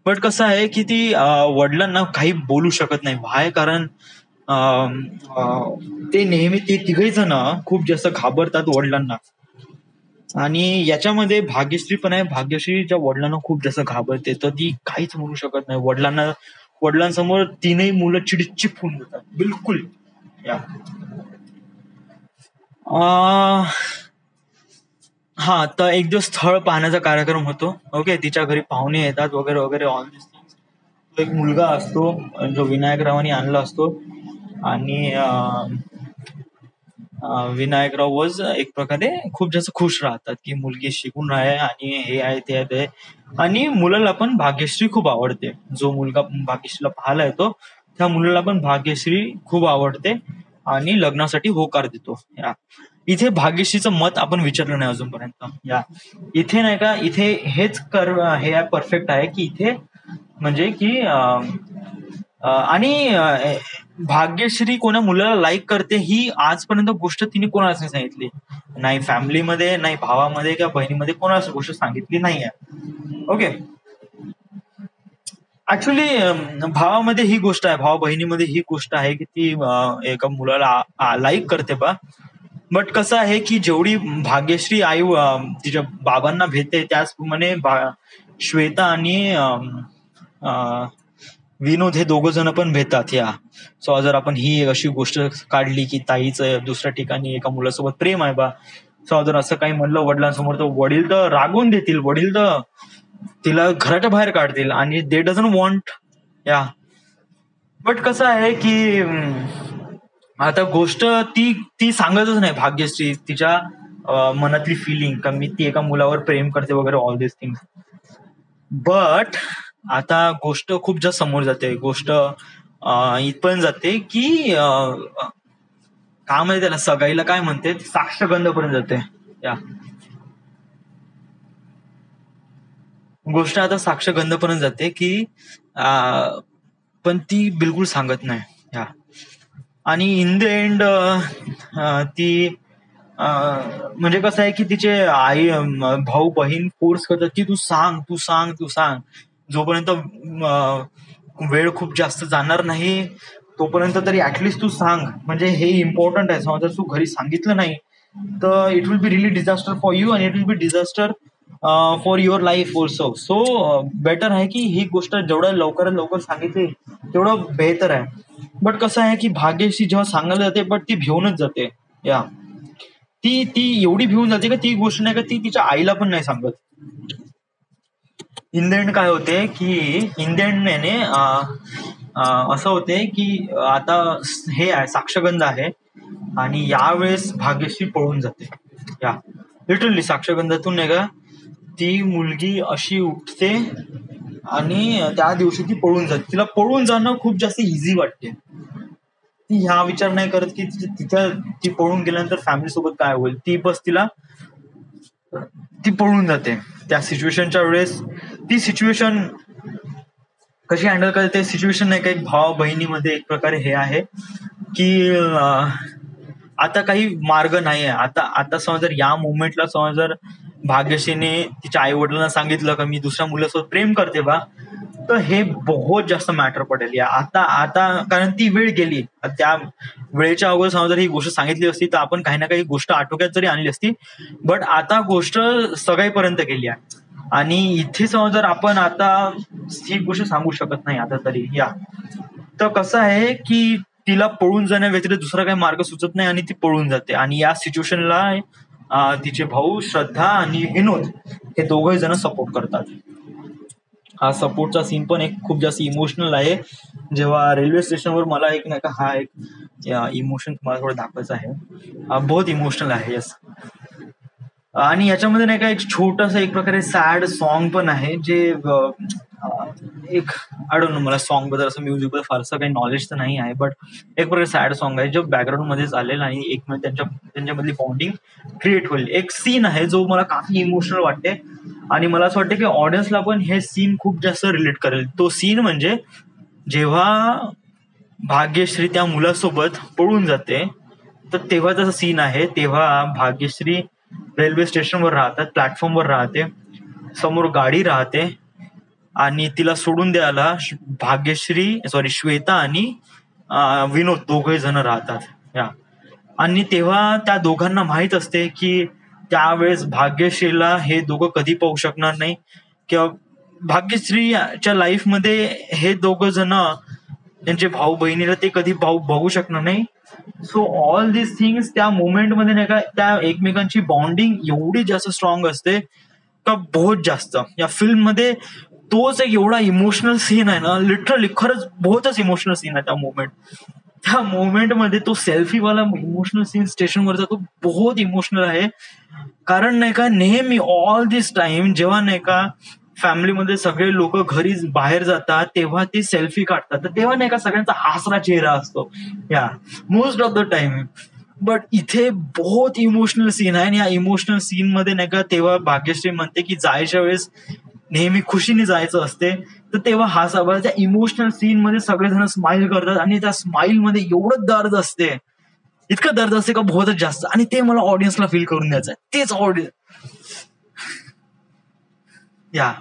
बट कसं आहे की ती वडिलांना काही बोलू शकत नाही. बाय कारण ते नेहमी ते तिघही जण खूप जास्त घाबरतात वडिलांना. आणि याच्यामध्ये भाग्यश्री पण आहे. भाग्यश्रीच्या वडिलांना खूप जास्त घाबरते तर ती काहीच म्हणू शकत नाही वडिलांसमोर. तीनही मुलं चिडचिप होऊन जातात बिलकुल. या, हा, तर एक दिवस स्थळ पाहण्याचा कार्यक्रम होतो. ओके, तिच्या घरी पाहुणे येतात वगैरे वगैरे ऑल दिस थिंग्स. तो एक मुलगा असतो जो विनायकरावांनी आणला असतो आणि विनायकराव वॉज एक प्रकारे खूप जास्त खुश राहतात की मुलगी शिकून आहे आणि हे आहे ते आहे ते. आणि मुलाला पण भाग्यश्री खूप आवडते. जो मुलगा भाग्यश्रीला पाहायला येतो त्या मुलाला पण भाग्यश्री खूप आवडते आणि लग्नासाठी होकार देतो. या, इथे भाग्यश्रीचं मत आपण विचारलं नाही अजूनपर्यंत. या, इथे नाही का, इथे हेच हे परफेक्ट आहे की इथे म्हणजे की आणि भाग्यश्री कोणा मुलाला लाईक करते ही आजपर्यंत गोष्ट तिने कोणालाच नाही सांगितली. नाही फॅमिलीमध्ये, नाही भावामध्ये किंवा बहिणीमध्ये कोणालाच गोष्ट सांगितली नाहीये. ओके, ऍक्च्युली भावामध्ये ही गोष्ट आहे, भावा बहिणीमध्ये ही गोष्ट आहे की ती एका मुलाला लाईक करते बा. बट कसं आहे की जेवढी भाग्यश्री आई तिच्या बाबांना भेटते त्याचप्रमाणे श्वेता आणि विनोद हे दोघं जण पण भेटतात. या, सो जर आपण ही अशी गोष्ट काढली की ताईचं दुसऱ्या ठिकाणी एका मुलासोबत प्रेम आहे बा, सो जर असं काही म्हणलं वडिलांसमोर तर वडील तर रागवून देतील. वडील तर तिला घराच्या बाहेर काढतील आणि दे डझंट वॉन्ट. या, बट कसं आहे की आता गोष्ट ती सांगतच नाही भाग्यश्री तिच्या मनातली फिलिंग का मी ती एका मुलावर प्रेम करते वगैरे ऑल दिस थिंग्स. बट आता गोष्ट खूप जास्त समोर जाते. गोष्ट इथपर्यंत जाते की काय म्हणते त्याला, सगाईला काय म्हणते, साक्षगंधपर्यंत जाते. या, गोष्ट आता साक्षगंधपर्यंत जाते की पण ती बिलकुल सांगत नाही. या, आणि इन द एंड ती म्हणजे कसं आहे की तिचे आई भाऊ बहीण फोर्स करतात की तू सांग तू सांग तू सांग, जोपर्यंत वेळ खूप जास्त जाणार नाही तोपर्यंत तरी ऍटलिस्ट तू सांग, म्हणजे हे इम्पॉर्टंट आहे. समजा तू घरी सांगितलं नाही तर it will be really disaster for you आणि it will be disaster for your life also. So better आहे की ही गोष्ट जेवढ्या लवकरात लवकर सांगितली तेवढं बेहतर आहे. बट कसं आहे की भाग्यश्री जेव्हा सांगायला जाते बट ती भिवूनच जाते. या ती ती एवढी भिवून जाते का ती गोष्ट नाही का ती तिच्या आईला पण नाही सांगत. इन द एंड काय होते की इन द एंड असं होते की आता हे आहे साक्षगंध आहे आणि यावेळेस भाग्यश्री पळून जाते. या लिटरली साक्षगंधातून नाही का ती मुलगी अशी उठते आणि त्या दिवशी ती पळून जाते. तिला पळून जाणं खूप जास्त इझी वाटते. ती ह्या विचार नाही करत की ती पळून गेल्यानंतर फॅमिली सोबत काय होईल. ती पळून जाते. त्या सिच्युएशनच्या वेळेस ती सिच्युएशन कशी हँडल करते. सिच्युएशन नाही का एक भावा बहिणीमध्ये एक प्रकारे हे आहे की आता काही मार्ग नाही आहे. आता समज जर या मुवमेंटला समज जर भाग्यश्रीने तिच्या आई वडिलांना सांगितलं का मी दुसऱ्या मुलासोबत प्रेम करते बा, तर हे बहुत जास्त मॅटर पडेल. या आता कारण ती वेळ गेली. त्या वेळेच्या अगोदर समजा जर ही गोष्ट सांगितली असती तर आपण काही ना काही गोष्ट आटोक्यात जरी आणली असती. बट आता गोष्ट सगळीपर्यंत गेली आहे आणि इथे समज जर आपण आता ही गोष्ट सांगू शकत नाही आता तरी. या तर कसं आहे की तिला पळून जाण्या व्यतिरिक्त दुसरा काही मार्ग सुचत नाही आणि ती पळून जाते. आणि या सिच्युएशनला तिचे भाऊ श्रद्धा आणि विनोद हे दोघे जण सपोर्ट करतात. हा सपोर्टचा सीन पण एक खूप जास्त इमोशनल आहे. जेव्हा रेल्वे स्टेशनवर मला एक नाही का हा एक इमोशन तुम्हाला थोडं दाखवायचं आहे. बहुत इमोशनल आहे. यस. आणि याच्यामध्ये नाही का एक छोटस एक प्रकारे सॅड सॉन्ग पण आहे जे एक आय डोंट नो, मला सॉन्ग बद्दल असं म्युझिक बद्दल फारसं काही नॉलेज तर नाही आहे. बट एक प्रकारे सॅड सॉन्ग आहे जो बॅकग्राऊंड मध्ये चालेल आणि एक म्हणजे त्यांच्यामधली बॉन्डिंग क्रिएट होईल. एक सीन आहे जो मला काफी इमोशनल वाटते आणि मला असं वाटतं की ऑडियन्सला पण हे सीन खूप जास्त रिलेट करेल. तो सीन म्हणजे जेव्हा भाग्यश्री त्या मुलासोबत पळून जाते तर तेव्हाचा सीन आहे. तेव्हा भाग्यश्री रेल्वे स्टेशनवर राहतात, प्लॅटफॉर्मवर राहते, समोर गाडी राहते आणि तिला सोडून द्यायला श्वेता आणि विनोद दोघे जण राहतात. या आणि तेव्हा त्या दोघांना माहित असते की त्यावेळेस भाग्यश्रीला हे दोघं कधी पाहू शकणार नाही किंवा भाग्यश्रीच्या लाईफमध्ये हे दोघं जण त्यांचे भाऊ बहिणीला ते कधी बघू शकणार नाही. सो ऑल दिस थिंग्स त्या मोमेंटमध्ये नाही का त्या एकमेकांची बॉन्डिंग एवढी जास्त स्ट्रॉंग असते का बहुत जास्त. या फिल्म मध्ये तोच एक एवढा इमोशनल सीन आहे ना, लिटरली खरंच बहुतच इमोशनल सीन आहे त्या मोमेंटमध्ये तो सेल्फीवाला इमोशनल सीन स्टेशनवरचा तो बहुत इमोशनल आहे. कारण नाही का नेहमी ऑल दिस टाइम जेव्हा नाही का फॅमिलीमध्ये सगळे लोक घरी बाहेर जातात तेव्हा ते सेल्फी काढतात तर तेव्हा नाही का सगळ्यांचा हासरा चेहरा असतो. या most of the time. But इथे बहुत इमोशनल सीन आहे आणि या इमोशनल सीन मध्ये नाही का तेव्हा भाग्यश्री म्हणते की जायच्या वेळेस नेहमी खुशीने जायचं असते तर तेव्हा हासा त्या इमोशनल सीन मध्ये सगळेजण स्माइल करतात आणि त्या स्माइल मध्ये एवढं दर्द असते, इतकं दर्द असते का बहुतच जास्त. आणि ते मला ऑडियन्सला फील करून द्यायचं आहे. तेच ऑडियन्स. या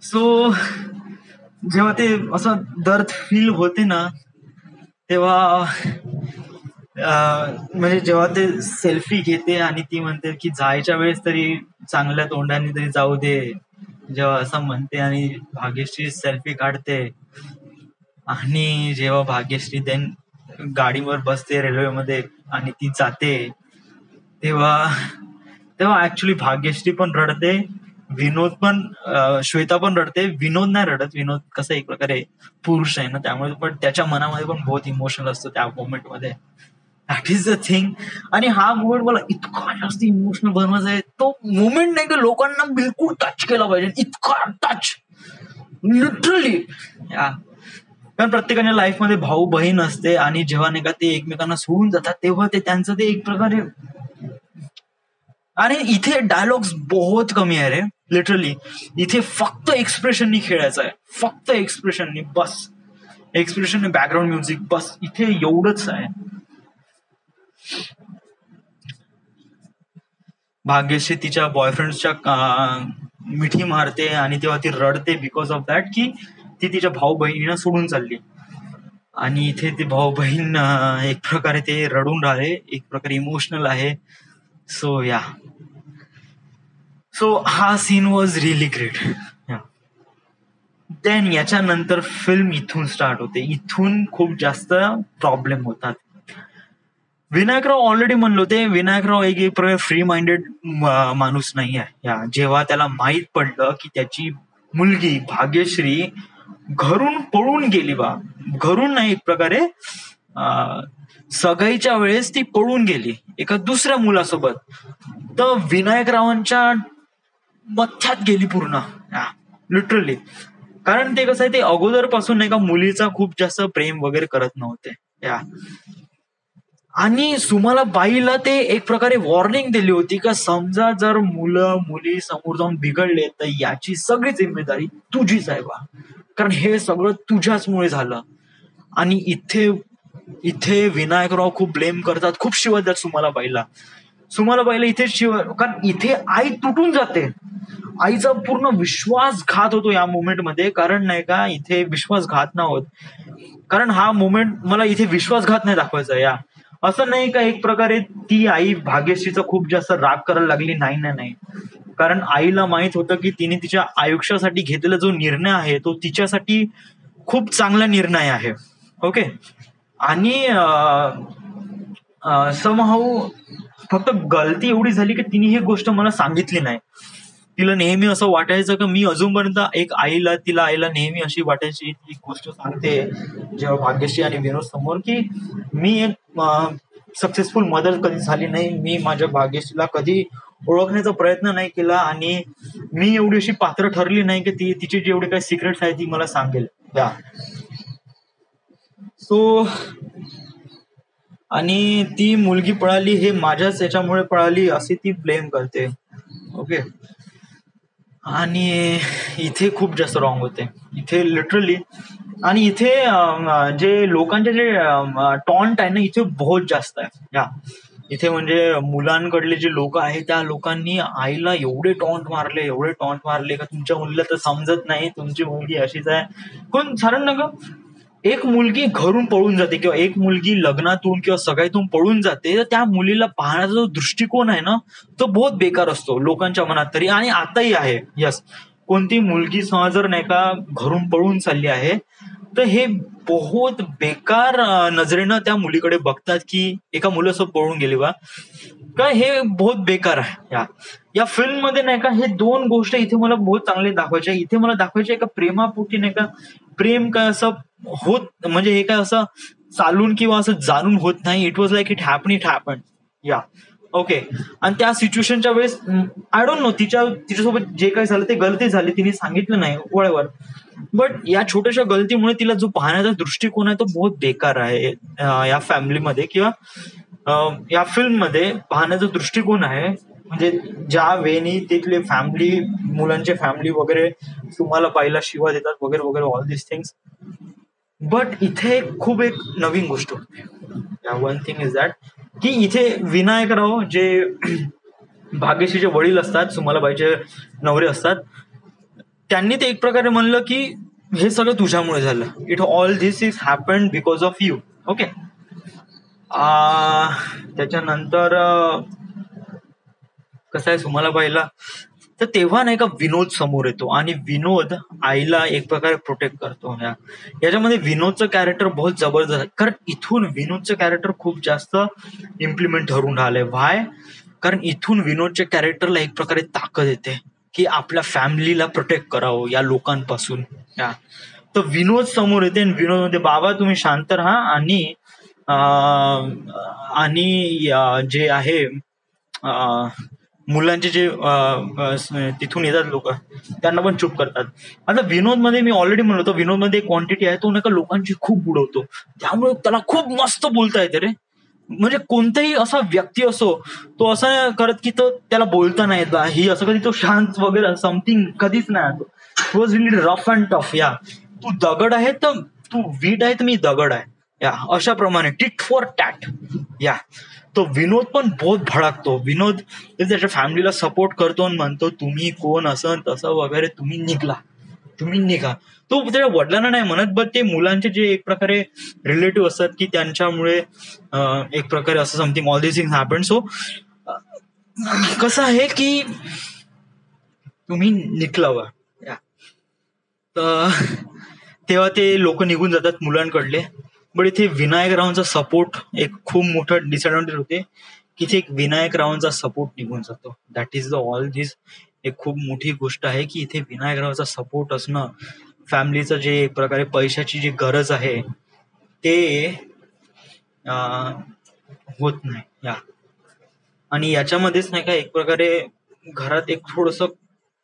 सो जेव्हा ते असं दर्द फील होते ना तेव्हा म्हणजे जेव्हा ते सेल्फी घेते आणि ती म्हणते की जायच्या वेळेस तरी चांगल्या तोंडाने तरी जाऊ दे, जेव्हा असं म्हणते आणि भाग्यश्री सेल्फी काढते आणि जेव्हा भाग्यश्री देन गाडीवर बसते रेल्वेमध्ये आणि ती जाते तेव्हा ऍक्च्युली भाग्यश्री पण रडते, विनोद पण श्वेता पण रडते. विनोद नाही रडत, विनोद कसं एक प्रकारे पुरुष आहे ना त्यामुळे, पण त्याच्या मनामध्ये पण बहुत इमोशनल असतो त्या मोमेंट मध्ये. That is the thing. आणि हा मोमेंट मला इतका जास्त इमोशनल बनवायचा आहे. तो मोमेंट नाही का लोकांना बिलकुल टच केला पाहिजे, इतका टच लिटरली. कारण प्रत्येकाच्या लाईफमध्ये भाऊ बहीण असते आणि जेव्हा नाही का ते एकमेकांना सोडून जातात तेव्हा ते त्यांचं ते एक प्रकारे. आणि इथे डायलॉग्स बहुत कमी आहे रे, लिटरली. इथे फक्त एक्सप्रेशननी खेळायचं आहे, फक्त एक्सप्रेशननी बस. एक्सप्रेशन, बॅकग्राऊंड म्युझिक बस, इथे एवढंच आहे. भाग्यश्री तिच्या बॉयफ्रेंडच्या मिठी मारते आणि तेव्हा ती रडते बिकॉज ऑफ दॅट की ती तिच्या भाऊ बहिणीला सोडून चालली. आणि इथे ते भाऊ बहीण एक प्रकारे ते रडून राहिले, एक प्रकारे इमोशनल आहे. सो या, सो हा scene was really great. Then याच्यानंतर फिल्म इथून स्टार्ट होते. इथून खूप जास्त प्रॉब्लेम होतात. विनायकराव ऑलरेडी म्हणलो होते, विनायकराव एक प्रकारे फ्री माइंडेड माणूस नाही आहे. जेव्हा त्याला माहीत पडलं की त्याची मुलगी भाग्यश्री घरून पळून गेली, घरून नाही, एक प्रकारे सगाईच्या वेळेस ती पळून गेली एका दुसऱ्या मुलासोबत, तर विनायकरावांच्या मथ्यात गेली पूर्ण, लिटरली. कारण ते कसं आहे, ते अगोदरपासून नाही का मुलीचा खूप जास्त प्रेम वगैरे करत नव्हते. आणि सुमाला बाईला ते एक प्रकारे वॉर्निंग दिली होती का समजा जर मुलं मुली समोर जाऊन बिघडले तर याची सगळी जिम्मेदारी तुझीच आहे बा, कारण हे सगळं तुझ्याचमुळे झालं. आणि इथे इथे विनायकराव खूप ब्लेम करतात, खूप शिवाय देतात सुमाला बाईला इथे कारण इथे आई तुटून जाते. आईचा पूर्ण विश्वासघात होतो या मोमेंटमध्ये. कारण नाही का इथे विश्वासघात ना होत, कारण हा मोमेंट मला इथे विश्वासघात नाही दाखवायचा. असं नाही का एक प्रकारे ती आई भाग्यश्रीचा खूप जास्त राग करायला लागली, नाही. कारण आईला माहित होतं की तिने तिच्या आयुष्यासाठी घेतलेला जो निर्णय आहे तो तिच्यासाठी खूप चांगला निर्णय आहे. ओके. आणि समहाऊ फक्त गलती एवढी झाली की तिने ही गोष्ट मला सांगितली नाही. तिला नेहमी असं वाटायचं की मी अजूनपर्यंत एक तिला आईला नेहमी अशी वाटायची, ती गोष्ट सांगते जेव्हा भाग्यश्री आणि विनोद समोर, की मी एक सक्सेसफुल मदर कधी झाली नाही, मी माझ्या भाग्यश्रीला कधी ओळखण्याचा प्रयत्न नाही केला, आणि मी एवढी अशी पात्र ठरली नाही की ती तिची जेवढी काही सिक्रेट्स आहे ती मला सांगेल. सो आणि ती मुलगी पळाली हे माझ्याच याच्यामुळे पळाली अशी ती ब्लेम करते. ओके. आणि इथे खूप जास्त रॉंग होते इथे, लिटरली. आणि इथे जे लोकांचे जे टॉन्ट आहे ना इथे बहुत जास्त आहे. इथे म्हणजे मुलांकडले जे लोक आहेत त्या लोकांनी आईला एवढे टॉन्ट मारले का तुमच्या मुलीला तर समजत नाही, तुमची मुलगी अशीच आहे. पण साधारण ना एक मुलगी घरून पळून जाते किंवा एक मुलगी लग्नातून किंवा सगळ्यातून पळून जाते, तर त्या मुलीला पाहण्याचा जो दृष्टिकोन आहे ना तो बहुत बेकार असतो लोकांच्या मनात तरी, आणि आताही आहे. यस, कोणती मुलगी जर नाही का घरून पळून चालली आहे तर हे बहुत बेकार नजरेनं त्या मुलीकडे बघतात की एका मुलासोबत पळून गेली बा, काय हे बहुत बेकार आहे. या फिल्म मध्ये नाही का हे दोन गोष्ट इथे मला बहुत चांगले दाखवायचे. इथे मला दाखवायचे का प्रेमापोटी नाही का प्रेम काय असं होत, म्हणजे हे काय असं चालून किंवा असं जाणून होत नाही. It was like it happen. Okay. आणि त्या सिच्युएशनच्या वेळेस आय डोंट नो तिच्यासोबत जे काही झालं ते गलती झाली, तिने सांगितलं नाही वळवर, बट या छोट्याशा गलतीमुळे तिला जो पाहण्याचा दृष्टिकोन आहे तो बहुत बेकार आहे या फॅमिलीमध्ये किंवा या फिल्म मध्ये पाहण्याचा दृष्टिकोन आहे. म्हणजे ज्या वेनी तिथले फॅमिली, मुलांचे फॅमिली वगैरे तुम्हाला पाहिला शिवा देतात वगैरे वगैरे ऑल दिस थिंग्स. बट इथे खूप एक नवीन गोष्ट होती. वन थिंग इज दॅट की इथे विनायकराव जे भाग्यश्रीचे वडील असतात, सुमलाबाईचे नवरे असतात, त्यांनी ते एक प्रकारे म्हणलं की हे सगळं तुझ्यामुळे झालं, it all this is happen because of you. Okay. त्याच्यानंतर कसं आहे सुमलाबाईला, तर तेव्हा नाही का विनोद समोर येतो आणि विनोद आईला एक प्रकारे प्रोटेक्ट करतो. याच्यामध्ये विनोदचं कॅरेक्टर बहुत जबरदस्त आहे, कारण इथून विनोदचं कॅरेक्टर खूप जास्त इम्प्लिमेंट ठरून राहिलंय. व्हाय? कारण इथून विनोदच्या कॅरेक्टरला एक प्रकारे ताकद येते की आपल्या फॅमिलीला प्रोटेक्ट करावं या लोकांपासून. तर विनोद समोर येते आणि विनोद मध्ये बाबा तुम्ही शांत राहा, आणि जे आहे मुलांचे जे तिथून येतात लोक त्यांना पण चूप करतात. आता विनोद मध्ये मी ऑलरेडी म्हणलो होतो, विनोद मध्ये क्वांटिटी आहे, तो नका लोकांची खूप बुडवतो, त्यामुळे त्याला खूप मस्त बोलता येते रे. म्हणजे कोणताही असा व्यक्ती असो तो असं नाही करत की तो त्याला बोलता नाही येत ही असं, कधी तो शांत वगैरे समथिंग कधीच नाही. तो was really rough and tough. तू दगड आहे तर तू वीट आहे तर मी दगड आहे, अशा प्रमाणे टिट फॉर टॅट. तो विनोद पण बहुत भडकतो. विनोद त्याच्या फॅमिलीला सपोर्ट करतो आणि म्हणतो तुम्ही कोण असं तसं वगैरे, तुम्ही निघा. तो त्याच्या वडिलांना नाही म्हणत, बट ते मुलांचे जे एक प्रकारे रिलेटिव्ह असतात की त्यांच्यामुळे एक प्रकारे असं समथिंग ऑल दिस थिंग्स हॅपन. सो कसं आहे की तुम्ही निकलावा या. तर तेव्हा ते लोक निघून जातात मुलांकडले. बट इथे विनायकरावांचा सपोर्ट एक खूप मोठं डिसएडव्हान्टेज होते की इथे एक विनायकरावांचा सपोर्ट निघून जातो. दॅट इज द ऑल दिस. एक खूप मोठी गोष्ट आहे की इथे विनायकरावांचा सपोर्ट असणं, फॅमिलीचं जे एक प्रकारे पैशाची जी गरज आहे ते होत नाही या. आणि याच्यामध्येच नाही का एक प्रकारे घरात एक थोडस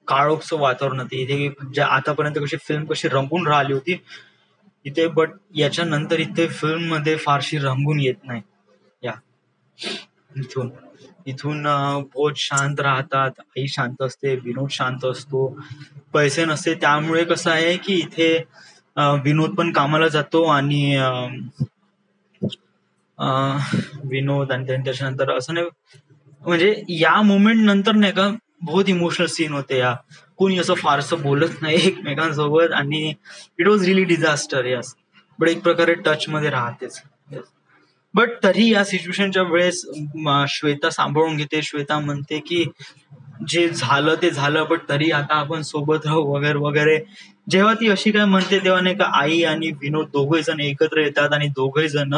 काळोखचं वातावरण होते इथे. ज्या आतापर्यंत कशी फिल्म कशी रंगून राहिली होती इथे, बट याच्यानंतर इथे फिल्म मध्ये फारशी रंगून येत नाही या. इथून इथून बहुत शांत राहतात. आई शांत असते, विनोद शांत असतो. पैसे नसते त्यामुळे कसं आहे की इथे विनोद पण कामाला जातो आणि विनोद आणि त्याच्यानंतर असं नाही म्हणजे या मोमेंट नंतर नाही का बहुत इमोशनल सीन होते या. कोणी असं फारसं बोलत नाही एकमेकांसोबत आणि it was really disaster yes. But एक प्रकारे टच मध्ये राहतेच. बट तरी या सिच्युएशनच्या वेळेस श्वेता सांभाळून घेते. श्वेता म्हणते की जे झालं ते झालं, बट तरी आता आपण सोबत राहू वगैरे वगैरे. जेव्हा ती अशी काय म्हणते तेव्हा नाही का आई आणि विनोद दोघे जण एकत्र येतात आणि दोघे जण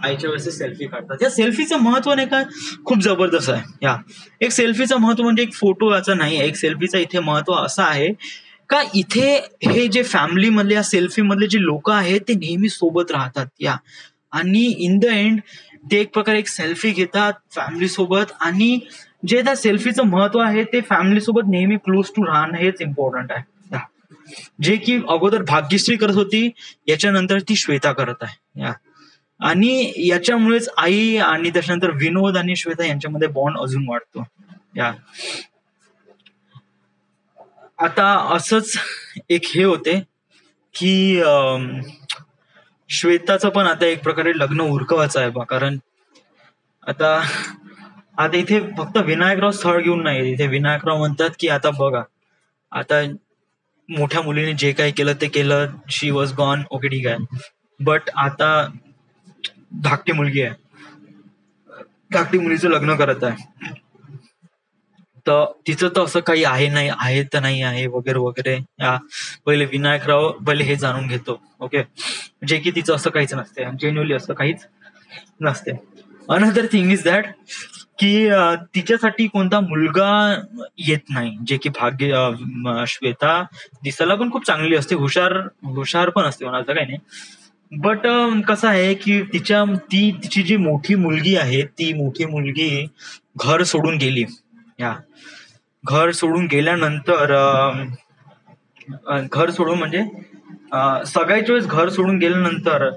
आईच्या वेळेस सेल्फी काढतात. या सेल्फीचं महत्व नाही का खूप जबरदस्त आहे या. एक सेल्फीचं महत्व म्हणजे एक फोटो याचं नाही आहे. एक सेल्फीचं इथे महत्व असं आहे का इथे हे जे फॅमिली मधले या सेल्फी मधले जे लोक आहेत ते नेहमी सोबत राहतात या. आणि इन द एंड ते एक प्रकारे एक सेल्फी घेतात फॅमिली सोबत आणि जे त्या सेल्फीचं महत्व आहे ते फॅमिली सोबत नेहमी क्लोज टू राहणं हेच इम्पॉर्टंट आहे. जे की अगोदर भाग्यश्री करत होती, याच्यानंतर ती श्वेता करत आहे या. आणि याच्यामुळेच आई आणि त्याच्यानंतर विनोद आणि श्वेता यांच्यामध्ये बॉन्ड अजून वाढतो या. आता असंच एक हे होते की श्वेताचं पण आता एक प्रकारे लग्न उरकवायचं आहे बा. कारण आता आता इथे फक्त विनायकराव स्थळ घेऊन नाही, इथे विनायकराव म्हणतात की आता बघा, आता मोठ्या मुलीने जे काही केलं ते केलं, शी वॉज गॉन, ओके ठीक आहे. बट आता धाकटी मुलगी आहे, धाकटी मुलीचं लग्न करत आहे, तर तिचं तर असं काही आहे नाही आहे तर नाही आहे वगैरे वगैरे या. पहिले विनायकराव पहिले हे जाणून घेतो ओके, जे की तिचं असं काहीच नसते, जेन्युअली असं काहीच नसते. अनदर थिंग इज दॅट की तिच्यासाठी कोणता मुलगा येत नाही, जे की श्वेता दिसायला पण खूप चांगली असते, हुशार पण असते म्हणायचं काही नाही. बट कसं आहे की तिची जी मोठी मुलगी आहे ती मोठी मुलगी घर सोडून गेली या. घर सोडून गेल्यानंतर घर सोडून म्हणजे सगळ्याच वेळेस घर सोडून गेल्यानंतर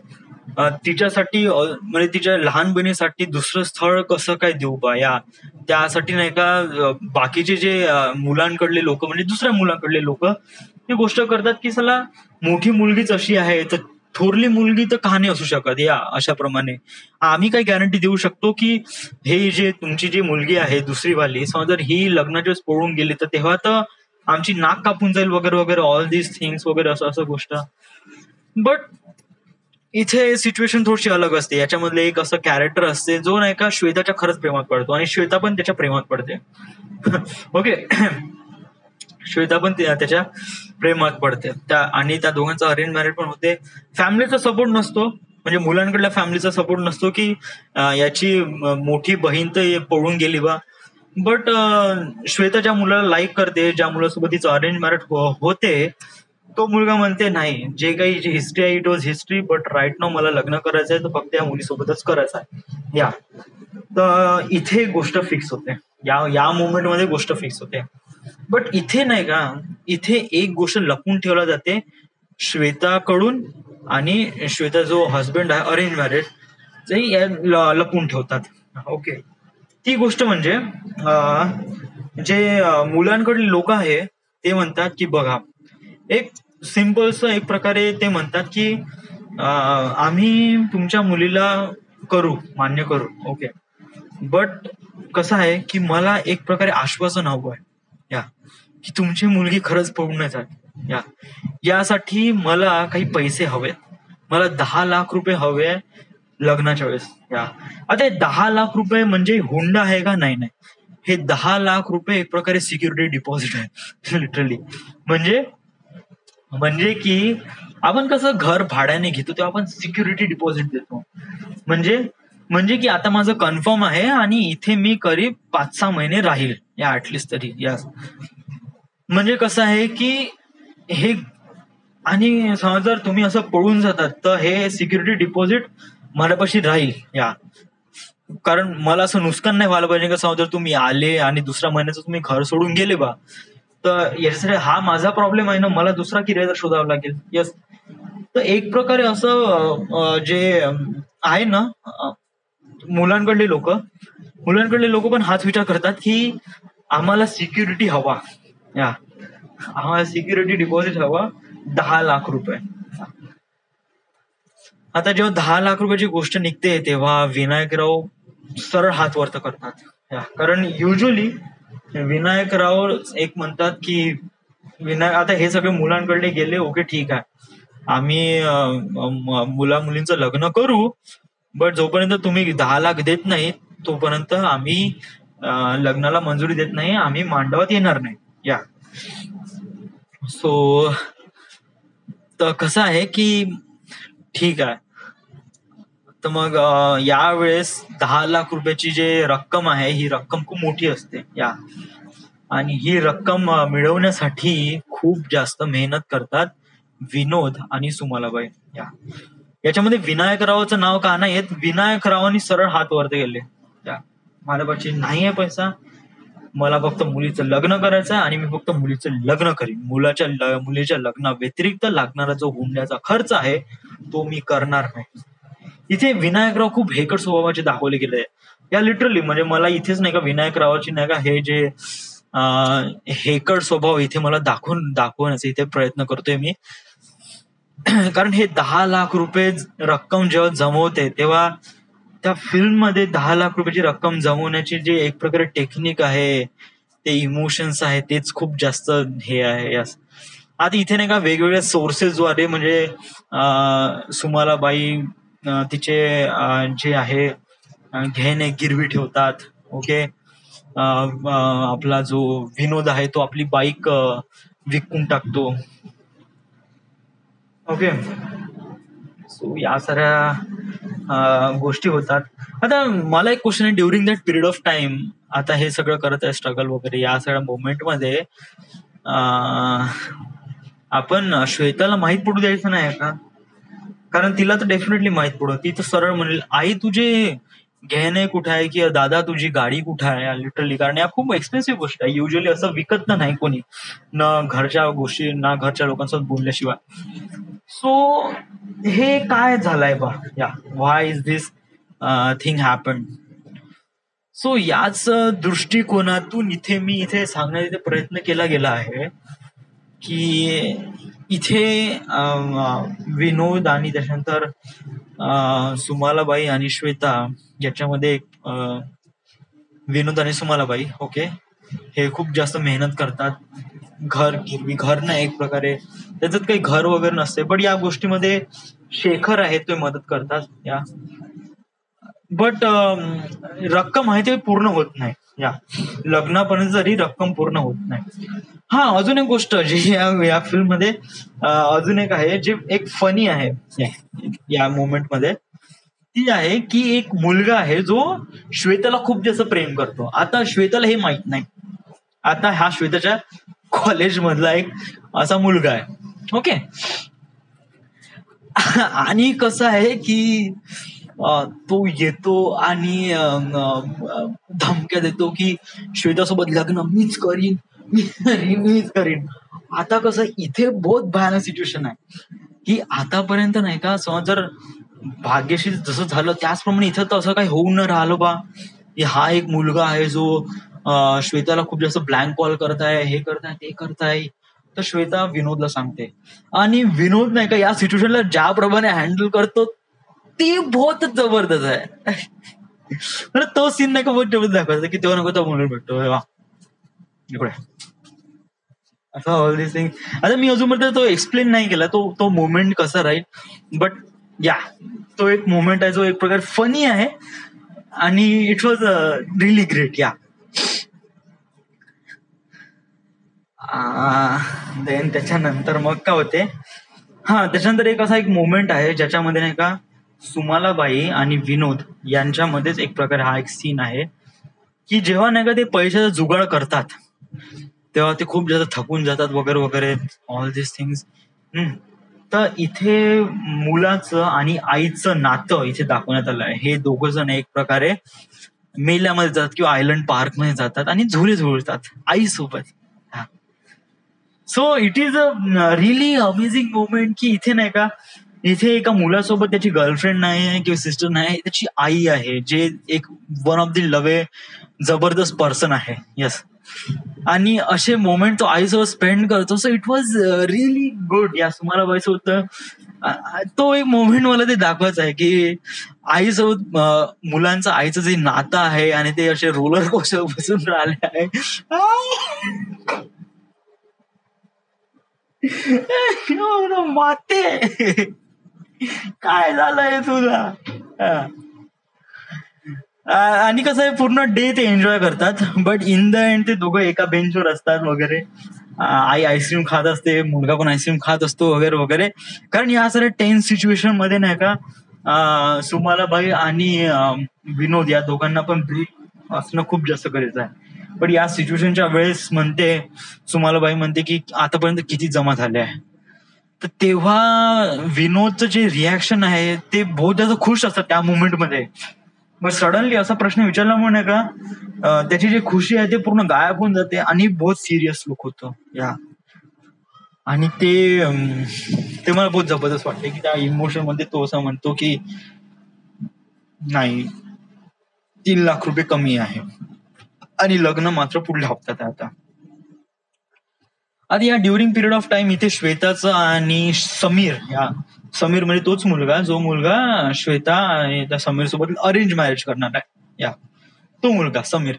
तिच्यासाठी म्हणजे तिच्या लहान बहिणीसाठी दुसरं स्थळ कसं काय देऊ बा या. त्यासाठी नाही का बाकीचे जे मुलांकडले लोक म्हणजे दुसऱ्या मुलांकडले लोक ही गोष्ट करतात की चला मोठी मुलगीच अशी आहे तर थोरली मुलगी तर का नाही असू शकत या. अशा प्रमाणे आम्ही काही गॅरंटी देऊ शकतो की हे जे तुमची जी मुलगी आहे दुसरी वाली, समजा जर ही लग्नाच्या वेळेस पळून गेली तर तेव्हा तर आमची नाक कापून जाईल वगैरे वगैरे ऑल दिस थिंग्स वगैरे असं असं गोष्ट. बट इथे सिच्युएशन थोडीशी अलग असते. याच्यामधले एक असं कॅरेक्टर असते जो नाही का श्वेताच्या खरंच प्रेमात पडतो आणि श्वेता पण त्याच्या प्रेमात पडते ओके. श्वेता पण त्याच्या प्रेमात पडते आणि त्या दोघांचा अरेंज मॅरेज पण होते. फॅमिलीचा सपोर्ट नसतो, म्हणजे मुलांकडल्या फॅमिलीचा सपोर्ट नसतो की याची मोठी बहीण तर पळून गेली बा. बट श्वेता ज्या मुलाला लाईक करते, ज्या मुलासोबत तिचं अरेंज मॅरेज होते, तो मुलगा म्हणते नाही, जे काही हिस्ट्री आहे it was history, but right now मला लग्न करायचं आहे तर फक्त या मुलीसोबतच करायचं आहे या. तर इथे गोष्ट फिक्स होते, या मोमेंट मध्ये गोष्ट फिक्स होते. बट इथे नाही का, इथे एक गोष्ट लपून ठेवला जाते श्वेताकडून आणि श्वेता जो हस्बंड आहे अरेंज मॅरेज लपून ठेवतात ओके. ती गोष्ट म्हणजे जे मुलांकडील लोक आहे ते म्हणतात की बघा, एक सिम्पलस एक प्रकारे ते म्हणतात की आम्ही तुमच्या मुलीला मान्य करू ओके. बट कसं आहे की मला एक प्रकारे आश्वासन हवं आहे या की तुमची मुलगी खरंच पळून नाही जात. या यासाठी मला काही पैसे हवेत. मला 10 लाख रुपये हवे लग्नाच्या वेळेस. आता हे 10 लाख रुपये म्हणजे हुंडा आहे का? नाही, नाही. हे 10 लाख रुपये एक प्रकारे सिक्युरिटी डिपॉझिट आहे. लिटरली. म्हणजे म्हणजे की आपण कसं घर भाड्याने घेतो तेव्हा आपण सिक्युरिटी डिपॉझिट देतो. म्हणजे म्हणजे की आता माझं कन्फर्म आहे आणि इथे मी करीब 5-6 महिने राहील या ऍटलिस्ट तरी. या म्हणजे कसं आहे की हे, आणि समज जर तुम्ही असं पळून जातात तर हे सिक्युरिटी डिपॉझिट माझ्यापाशी राहील. कारण मला असं नुकसान नाही व्हायला पाहिजे का समज जर तुम्ही आले आणि दुसऱ्या महिन्याचं तुम्ही घर सोडून गेले बा, तर याच्यासाठी हा माझा प्रॉब्लेम आहे ना, मला दुसरा किरायदार शोधावा लागेल. येस. तर एक प्रकारे असं जे आहे ना, मुलांकडले लोक मुलांकडले लोक पण हाच विचार करतात की आम्हाला सिक्युरिटी हवा. या आम्हाला सिक्युरिटी डिपॉझिट हवा 10 लाख रुपये. आता जेव्हा 10 लाख रुपयाची गोष्ट निघते तेव्हा विनायकराव सरळ हात वरत करतात. कारण युजली विनायकराव एक म्हणतात की आता हे सगळे मुलांकडे गेले, ओके ठीक आहे, आम्ही मुला मुलींचं लग्न करू, बट जोपर्यंत तुम्ही 10 लाख देत नाही तोपर्यंत आम्ही लग्नाला मंजुरी देत नाही, आम्ही मांडवात येणार नाही. सो तर कसं आहे की ठीक आहे, तर मग यावेळेस 10 लाख रुपयाची जे रक्कम आहे ही रक्कम खूप मोठी असते. आणि ही रक्कम मिळवण्यासाठी खूप जास्त मेहनत करतात विनोद आणि सुमलाबाई. याच्यामध्ये विनायकरावाचं नाव का नाही येत? विनायकरावांनी सरळ हात वरती गेले. माझ्यापाशी नाही आहे पैसा, मला फक्त मुलीचं लग्न करायचं आहे आणि मी फक्त मुलीचं लग्न करीन. मुलीच्या लग्ना व्यतिरिक्त लागणारा जो हुंड्याचा खर्च आहे तो मी करणार नाही. इथे विनायकराव खूप हेकट स्वभावाचे दाखवले गेले. या लिटरली म्हणजे मला इथेच नाही का विनायकरावाची नाही का हे जे हेकट स्वभाव इथे मला दाखवण्याचा इथे प्रयत्न करतोय मी. कारण हे 10 लाख रुपये रक्कम जेव्हा जमवते तेव्हा त्या फिल्म मध्ये 10 लाख रुपयाची रक्कम जमवण्याची जे एक प्रकारे टेक्निक आहे, ते इमोशन्स आहे, तेच खूप जास्त हे आहे. आता इथे नाही का वेगवेगळ्या सोर्सेसद्वारे म्हणजे सुमलाबाई तिचे जे आहे घेणे गिरवी ठेवतात. ओके. आपला जो विनोद आहे तो आपली बाईक विकून टाकतो. ओके. सो या साऱ्या गोष्टी होतात. आता मला एक क्वेश्चन आहे, during that period of time आता हे सगळं करत आहे स्ट्रगल वगैरे या सगळ्या मोमेंट मध्ये आपण श्वेताला माहित पडू द्यायचं नाही का? कारण तिला तर डेफिनेटली माहित पडत, ती तर सरळ म्हणेल आई तुझे गहने कुठे आहे किंवा दादा तुझी गाडी कुठे आहे. लिटरली, कारण या खूप एक्सपेन्सिव्ह गोष्ट आहे. युजली असं विकत नाही कोणी, न घरच्या गोष्टी ना घरच्या लोकांसोबत बोलल्याशिवाय. सो हे काय झालंय बा, why is this thing happen. So याच दृष्टिकोनातून इथे सांगण्याचा प्रयत्न केला गेला आहे की इथे विनोद आणि त्याच्यानंतर सुमलाबाई आणि श्वेता याच्यामध्ये विनोद आणि सुमलाबाई ओके हे खूप जास्त मेहनत करतात. घर नाही एक प्रकारे, त्याच्यात काही घर वगैरे नसते, पण या गोष्टीमध्ये शेखर आहे ते मदत करतात. बट रक्कम आहे ते पूर्ण होत नाही. लग्नापर्यंत जरी रक्कम पूर्ण होत नाही. हा, अजून एक गोष्ट जी या फिल्म मध्ये अजून एक आहे जे एक फनी आहे या मोमेंट मध्ये, ती आहे की एक मुलगा आहे जो श्वेताला खूप जास्त प्रेम करतो. आता श्वेताला हे माहित नाही. आता हा श्वेताच्या कॉलेज मधला एक असा मुलगा आहे. ओके. आणि कसं आहे की तो येतो आणि धमक्या देतो की श्वेतासोबत लग्न मीच करीन. आता कसं इथे बहुत भयानक सिच्युएशन आहे की आतापर्यंत नाही का समज जर भाग्यशी जसं झालं त्याचप्रमाणे इथं तर असं काही होऊन न राहिलं बा, की हा एक मुलगा आहे जो श्वेताला खूप जास्त ब्लँक कॉल करताय, हे करताय ते करताय. तर श्वेता विनोदला सांगते आणि विनोद नाही का या सिच्युएशनला ज्याप्रमाणे हँडल करतो ते बहुत जबरदस्त आहे. म्हणजे तो सीन नाही का बहुत जबरदस्त दाखवायचा की तेव्हा नको तो म्हणून भेटतो. असं ऑल दिस थिंग. आता मी अजूनपर्यंत तो एक्सप्लेन नाही केला तो तो मोमेंट कसा राहील, बट या तो एक मोमेंट आहे जो एक प्रकार फनी आहे आणि इट वॉज रिअली ग्रेट. या देन त्याच्यानंतर मग काय होते, हा त्याच्यानंतर एक असा एक मोमेंट आहे ज्याच्यामध्ये नाही का सुमालाबाई आणि विनोद यांच्यामध्येच एक प्रकारे हा एक सीन आहे की जेव्हा नाही का ते पैशाचा जुगाड करतात तेव्हा ते खूप जास्त थकून जातात वगैरे वगैरे ऑल दिस थिंग्स. तर इथे मुलाचं आणि आईचं नातं इथे दाखवण्यात आलं आहे. हे दोघ जण एक प्रकारे मेल्यामध्ये जातात किंवा आयलंड पार्क मध्ये जातात आणि झुले झुलतात आईसोबत. So it is a really amazing moment की इथे नाही का इथे एका मुलासोबत त्याची गर्लफ्रेंड नाही आहे किंवा सिस्टर नाही आहे, त्याची आई आहे जे एक वन ऑफ द लवे जबरदस्त पर्सन आहे. येस. आणि असे मोमेंट तो आईसोबत स्पेंड करतो. So it was really good. या तुम्हाला बाईसोबत तो एक मोमेंट मला ते दाखवायचं आहे की आईसोबत मुलांचं आईचं जे नातं आहे आणि ते असे रोलर कोस्टर बसून राहिले आहे. माते काय झालंय तुला. आणि कसं आहे पूर्ण डे ते एन्जॉय करतात बट इन द एंड ते दोघं एका बेंचवर असतात वगैरे. आई आईस्क्रीम खात असते, मुलगा पण आईस्क्रीम खात असतो वगैरे वगैरे. कारण या सगळ्या टेन्स सिच्युएशन मध्ये नाही का सुमालाबाई आणि विनोद या दोघांना पण ब्रीफ असणं खूप जास्त गरजेचं आहे. पण या सिच्युएशनच्या वेळेस म्हणते सुमालाबाई म्हणते की आतापर्यंत किती जमा झाले आहे. तर तेव्हा विनोदचं जे रिॲक्शन आहे ते बहुत जास्त खुश असतात त्या मुवमेंटमध्ये. मग सडनली असा प्रश्न विचारल्यामुळे नाही का त्याची जी खुशी आहे ते पूर्ण गायब होऊन जाते आणि बहुत सिरियस लुक होतं. या आणि ते मला बहुत जबरदस्त वाटते की त्या इमोशन मध्ये तो असं म्हणतो की नाही 3 लाख रुपये कमी आहे आणि लग्न मात्र पुढल्या हप्त्यात आहे. आता या ड्युरिंग पिरियड ऑफ टाइम इथे श्वेताचं आणि समीर समीर म्हणजे तोच मुलगा जो मुलगा श्वेता आणि त्या समीर सोबत अरेंज मॅरेज करणार आहे. या तो मुलगा समीर.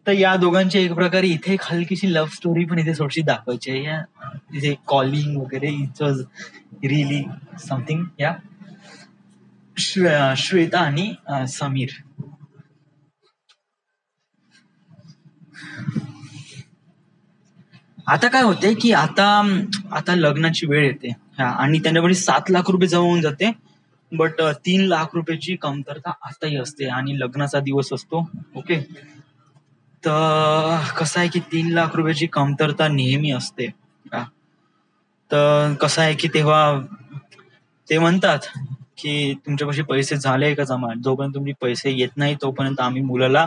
तर या दोघांची एक प्रकारे इथे एक हलकीशी लव्ह स्टोरी पण इथे थोडीशी दाखवायची आहे. या इथे कॉलिंग वगैरे इट वॉज रिअली समथिंग. या श्वेता आणि समीर. आता काय होते की आता आता लग्नाची वेळ येते आणि त्यांच्याकडे 7 लाख रुपये जमा होऊन जाते. बट 3 लाख रुपयाची कमतरता आताही असते आणि लग्नाचा दिवस असतो. ओके. तर कसं आहे की 3 लाख रुपयाची कमतरता नेहमी असते. तर कसं आहे की तेव्हा ते म्हणतात की तुमच्यापाशी पैसे झाले का जमा. जोपर्यंत तुमचे पैसे येत नाही तोपर्यंत आम्ही मुलाला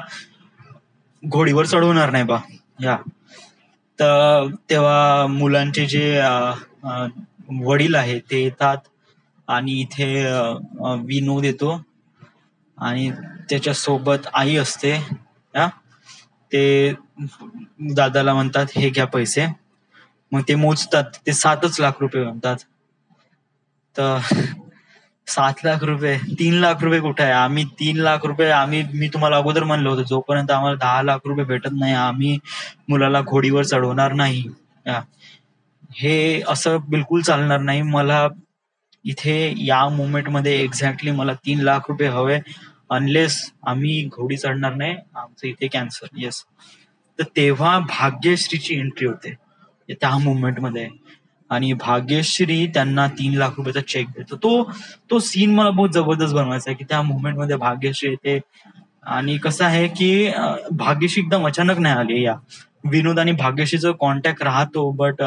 घोडीवर चढवणार नाही बा. या तर तेव्हा मुलांचे जे वडील आहेत ते येतात आणि इथे विनोद येतो आणि त्याच्या सोबत आई असते. हा ते दादाला म्हणतात हे घ्या पैसे. मग ते मोजतात ते 7 लाख रुपये म्हणतात. तर 7 लाख रुपये 3 लाख रुपये कुठे आहे. आम्ही 3 लाख रुपये मी तुम्हाला अगोदर म्हणलं होतं जोपर्यंत आम्हाला 10 लाख रुपये भेटत नाही आम्ही मुलाला घोडीवर चढवणार नाही. हे असं बिलकुल चालणार नाही. मला इथे या मुवमेंट मध्ये एक्झॅक्टली मला 3 लाख रुपये हवे अनलेस आम्ही घोडी चढणार नाही. आमचं इथे कॅन्सर. येस. तर तेव्हा भाग्यश्रीची एंट्री होते त्या मुवमेंट मध्ये आणि भाग्यश्री त्यांना 3 लाख रुपयाचा चेक देतो. तो सीन मला बहुत जबरदस्त बनवायचा आहे की त्या मुवमेंट मध्ये भाग्यश्री येते आणि कसं आहे की भाग्यश्री एकदम अचानक नाही आली. या विनोद आणि भाग्यश्रीचा कॉन्टॅक्ट राहतो बट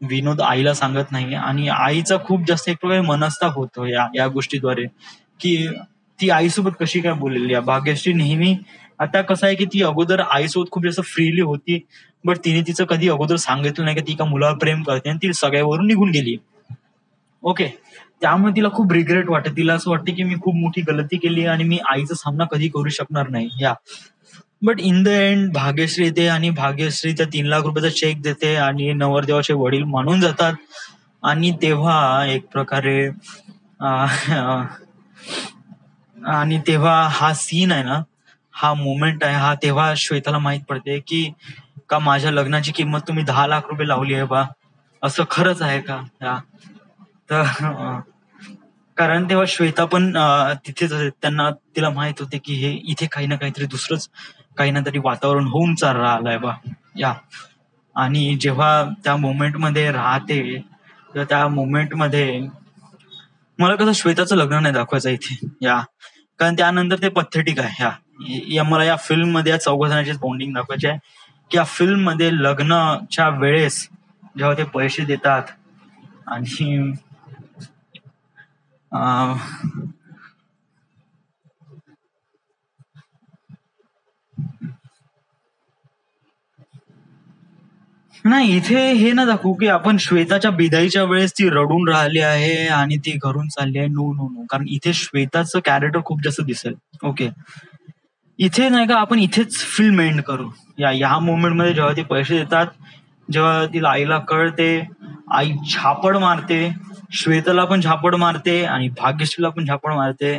विनोद आईला सांगत नाही आणि आईचा खूप जास्त एक प्रकारे मनस्ताप होतो या गोष्टीद्वारे की ती आईसोबत कशी काय बोललेली आहे. भाग्यश्री नेहमी आता कसं आहे की ती अगोदर आईसोबत खूप जास्त फ्रीली होती बट तिने तिचं कधी अगोदर सांगितलं नाही की ती एका मुलावर प्रेम करते आणि ती सगळ्यावरून निघून गेली. ओके. त्यामुळे तिला खूप रिग्रेट वाटते. तिला असं वाटतं की मी खूप मोठी गलती केली आणि मी आईचा सामना कधी करू शकणार नाही. या but in the end Bhagyashree येते आणि भाग्यश्री त्या 3 लाख रुपयाचा चेक देते आणि नवरदेवाचे वडील मानून जातात आणि तेव्हा एक प्रकारे आणि तेव्हा हा सीन आहे ना हा मोमेंट आहे हा तेव्हा श्वेताला माहित पडते की का माझ्या लग्नाची किंमत तुम्ही 10 लाख रुपये लावली आहे बा, असं खरंच आहे का? तर कारण तेव्हा श्वेता पण तिथेच होते. तिला माहित होते की हे इथे काही ना काहीतरी दुसरंच काही ना तरी वातावरण होऊन चाल राहिलंय बा. या आणि जेव्हा त्या मोमेंट मध्ये राहते, तर त्या मोमेंट मध्ये मला कसं श्वेताचं लग्न नाही दाखवायचं इथे. कारण त्यानंतर ते पथेटिक आहे. मला या फिल्म मध्ये या चौघ जणांची बॉन्डिंग दाखवायची आहे, की या फिल्म मध्ये लग्नाच्या वेळेस जेव्हा ते पैसे देतात आणि अं, नाही, इथे हे ना दाखवू की आपण श्वेताच्या बिदाईच्या वेळेस ती रडून राहिली आहे आणि ती घरून चालली आहे. नो नो नो, कारण इथे श्वेताचं कॅरेक्टर खूप जास्त दिसेल. ओके, इथे नाही का आपण इथेच फिल्म एंड करू. या मोमेंट मध्ये जेव्हा ते पैसे देतात, जेव्हा तिला आईला कळते, आई झापड मारते, श्वेताला पण झापड मारते आणि भाग्यश्रीला पण झापड मारते.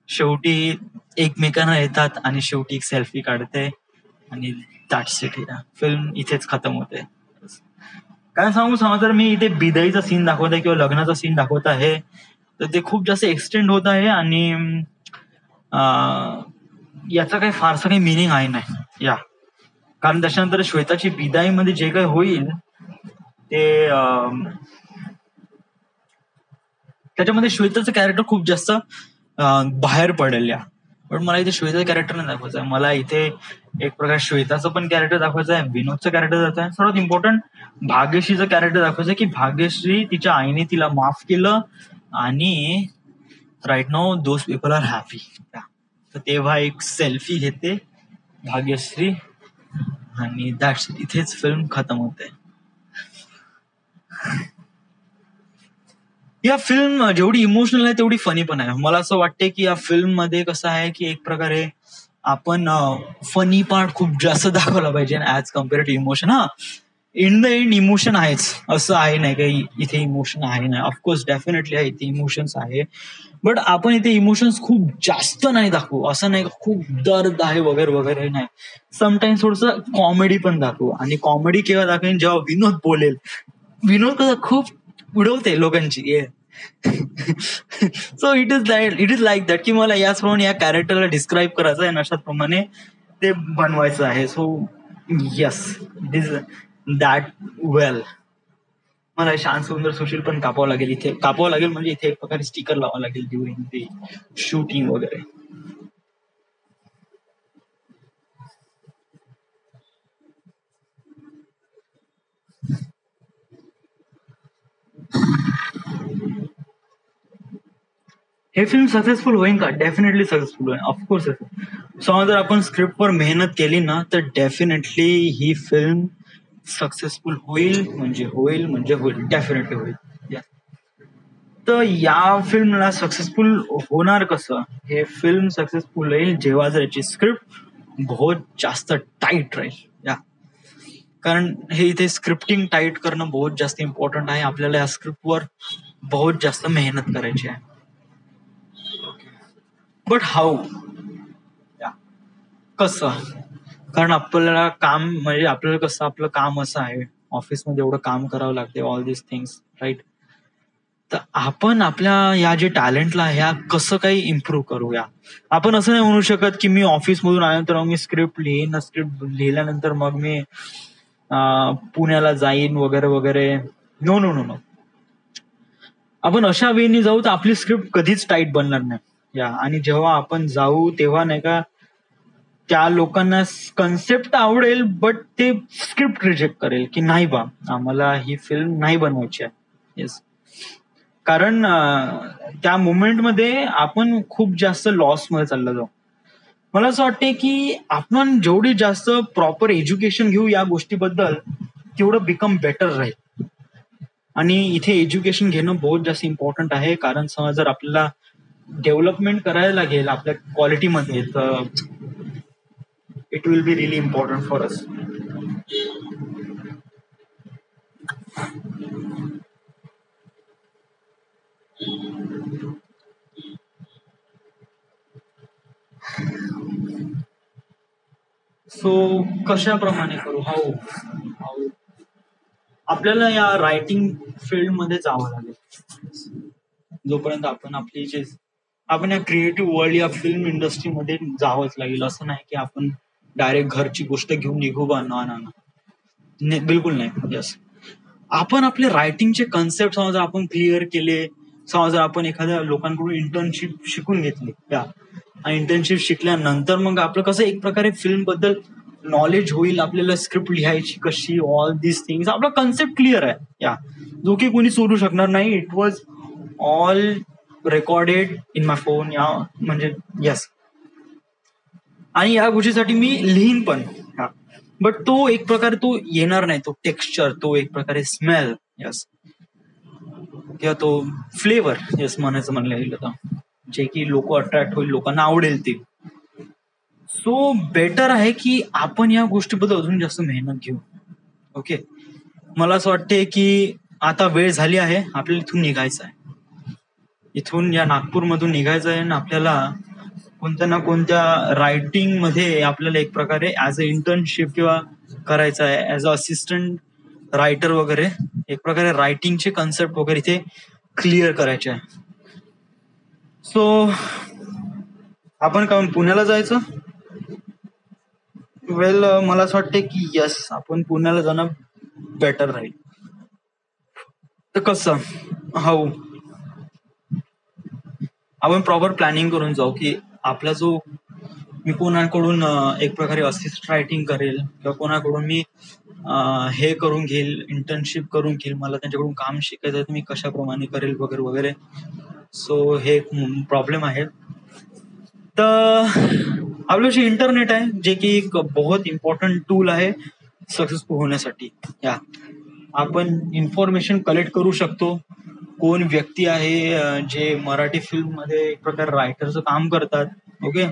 शेवटी एकमेकांना येतात आणि शेवटी एक सेल्फी काढते आणि दॅट्स इट. फिल्म इथेच खतम होते. काय सांगू सांगा, तर मी इथे बिदाईचा सीन दाखवत आहे किंवा लग्नाचा सीन दाखवत आहे, तर ते खूप जास्त एक्सटेंड होत आहे आणि याचा काही फारसा काही मिनिंग आहे नाही. कारण त्याच्यानंतर श्वेताची बिदाईमध्ये जे काही होईल ते त्याच्यामध्ये श्वेताचं कॅरेक्टर खूप जास्त बाहेर पडेल. पण मला इथे श्वेताचं कॅरेक्टर नाही दाखवायचं आहे. मला इथे एक प्रकार श्वेताचं पण कॅरेक्टर दाखवायचं आहे, विनोदचं कॅरेक्टर दाखवायचं आहे, सर्वात इम्पॉर्टंट भाग्यश्रीचं कॅरेक्टर दाखवायचं आहे, की भाग्यश्री तिच्या आईने तिला माफ केलं आणि right now those people are happy. तर तेव्हा एक सेल्फी घेते भाग्यश्री आणि दॅट्स इथेच फिल्म खतम होते. या फिल्म जेवढी इमोशनल आहे तेवढी फनी पण आहे. मला असं वाटते की या फिल्म मध्ये कसं आहे की एक प्रकारे आपण फनी पार्ट खूप जास्त दाखवला पाहिजे as compare to emotion. In the end emotion आहेच, असं आहे नाही काही इथे इमोशन आहे नाही. ऑफकोर्स डेफिनेटली आहे, इथे इमोशन्स आहे, बट आपण इथे इमोशन्स खूप जास्त नाही दाखवू. असं नाही खूप दर्द आहे वगैरे वगैरे नाही. समटाईम्स थोडस कॉमेडी पण दाखवू. आणि कॉमेडी केव्हा दाखवेन, जेव्हा विनोद बोलेल. विनोद कसं खूप उडवते लोकांची. So it is like that, की मला याचप्रमाणे या कॅरेक्टरला डिस्क्राईब करायचं आहे आणि अशाप्रमाणे ते बनवायचं आहे. So yes, it is that well. मला शांत सुंदर सुशील पण कापावं लागेल. इथे कापावं लागेल म्हणजे इथे एक प्रकारे स्टिकर लावावं लागेल ड्युरिंग दी शूटिंग वगैरे. हे फिल्म सक्सेसफुल होईल का? डेफिनेटली सक्सेसफुल होईल, ऑफकोर्स. समजा जर आपण स्क्रिप्टवर मेहनत केली ना, तर डेफिनेटली ही फिल्म सक्सेसफुल होईल म्हणजे होईल, डेफिनेटली होईल. तर या फिल्मला सक्सेसफुल होणार कसं? हे फिल्म सक्सेसफुल होईल जेव्हा जर याची स्क्रिप्ट बहुत जास्त टाईट राहील. कारण हे इथे स्क्रिप्टिंग टाईट करणं बहुत जास्त इम्पॉर्टंट आहे. आपल्याला या स्क्रिप्टवर बहुत जास्त मेहनत करायची आहे. But how? कसं? कारण आपल्याला काम म्हणजे आपल्याला कसं आपलं काम असं आहे, ऑफिसमध्ये एवढं काम करावं लागते, ऑल दिस थिंग्स, राईट? तर आपण आपल्या या जे टॅलेंटला ह्या कसं काही इम्प्रूव्ह करूया. आपण असं नाही म्हणू शकत की मी ऑफिसमधून आल्यानंतर मी स्क्रिप्ट लिहीन, स्क्रिप्ट लिहिल्यानंतर मग मी पुण्याला जाईन वगैरे वगैरे. No no no no. आपण अशा वेनी जाऊ तर आपली स्क्रिप्ट कधीच टाईट बनणार नाही. आणि जेव्हा आपण जाऊ तेव्हा नाही का त्या लोकांना कन्सेप्ट आवडेल, बट ते स्क्रिप्ट रिजेक्ट करेल की नाही बा, आम्हाला ही फिल्म नाही बनवायची आहे. येस, कारण त्या मोमेंटमध्ये आपण खूप जास्त लॉस मध्ये चालला जाऊ. मला असं वाटते की आपण जेवढी जास्त प्रॉपर एज्युकेशन घेऊ या गोष्टीबद्दल, तेवढं बिकम बेटर राहील. आणि इथे एज्युकेशन घेणं बहुत जास्त इम्पॉर्टंट आहे. कारण समजा जर आपल्याला डेव्हलपमेंट करायला लागेल आपल्या क्वालिटीमध्ये, तर it will be really important for us. So कशाप्रमाणे करू? हाऊ हाऊ आपल्याला या रायटिंग फील्डमध्ये जावं लागेल. जोपर्यंत आपण या क्रिएटिव्ह वर्ल्ड या फिल्म इंडस्ट्रीमध्ये जावंच लागेल. असं नाही की आपण डायरेक्ट घरची गोष्ट घेऊन निघू बा. ना ना ना, बिलकुल नाही. यस, आपण आपले रायटिंगचे कन्सेप्ट समजा आपण क्लिअर केले, समजा आपण एखाद्या लोकांकडून इंटर्नशिप शिकून घेतली, आणि इंटर्नशिप शिकल्यानंतर मग आपलं कसं एक प्रकारे फिल्म बद्दल नॉलेज होईल, आपल्याला स्क्रिप्ट लिहायची कशी, ऑल दिस थिंग्स, आपला कन्सेप्ट क्लिअर आहे. जो की कोणी सोडू शकणार नाही. It was all recorded in my phone, म्हणजे यस. आणि या गोष्टीसाठी मी लिहीन पण, बट तो एक प्रकारे तो येणार नाही, तो टेक्स्चर, तो एक प्रकारे स्मेल, यस, किंवा तो फ्लेवर, यस म्हणायचं म्हणलं गेलं तर, जे की लोक अट्रॅक्ट होईल, लोकांना आवडेल ते. सो बेटर आहे की आपण या गोष्टीबद्दल अजून जास्त मेहनत घेऊ. ओके, मला असं वाटते की आता वेळ झाली आहे, आपल्याला इथून निघायचं आहे. इथून या नागपूरमधून निघायचं आहे आणि आपल्याला कोणत्या ना कोणत्या रायटिंग मध्ये आपल्याला एक प्रकारे ऍज अ इंटर्नशिप किंवा करायचं आहे, ऍज अ असिस्टंट रायटर वगैरे, एक प्रकारे रायटिंगचे कन्सेप्ट वगैरे इथे क्लिअर करायचे आहे. सो आपण का पुण्याला जायचं? वेल, मला असं वाटतं की यस, आपण पुण्याला जाणं बेटर राहील. तर कसं, हाऊ आपण प्रॉपर प्लॅनिंग करून जाऊ की आपला जो मी कोणाकडून एक प्रकारे असिस्ट रायटिंग करेल किंवा कोणाकडून मी हे करून घेईल, इंटर्नशिप करून घेईल, मला त्यांच्याकडून काम शिकायचं आहे, तर मी कशाप्रमाणे करेल वगैरे वगैरे. सो हे प्रॉब्लेम आहे. तर आपल्याशी इंटरनेट आहे, जे की एक बहुत इम्पॉर्टंट टूल आहे सक्सेसफुल होण्यासाठी. आपण इन्फॉर्मेशन कलेक्ट करू शकतो. कोण व्यक्ती आहे जे मराठी फिल्म मध्ये एक प्रकारे रायटरचं काम करतात, ओके,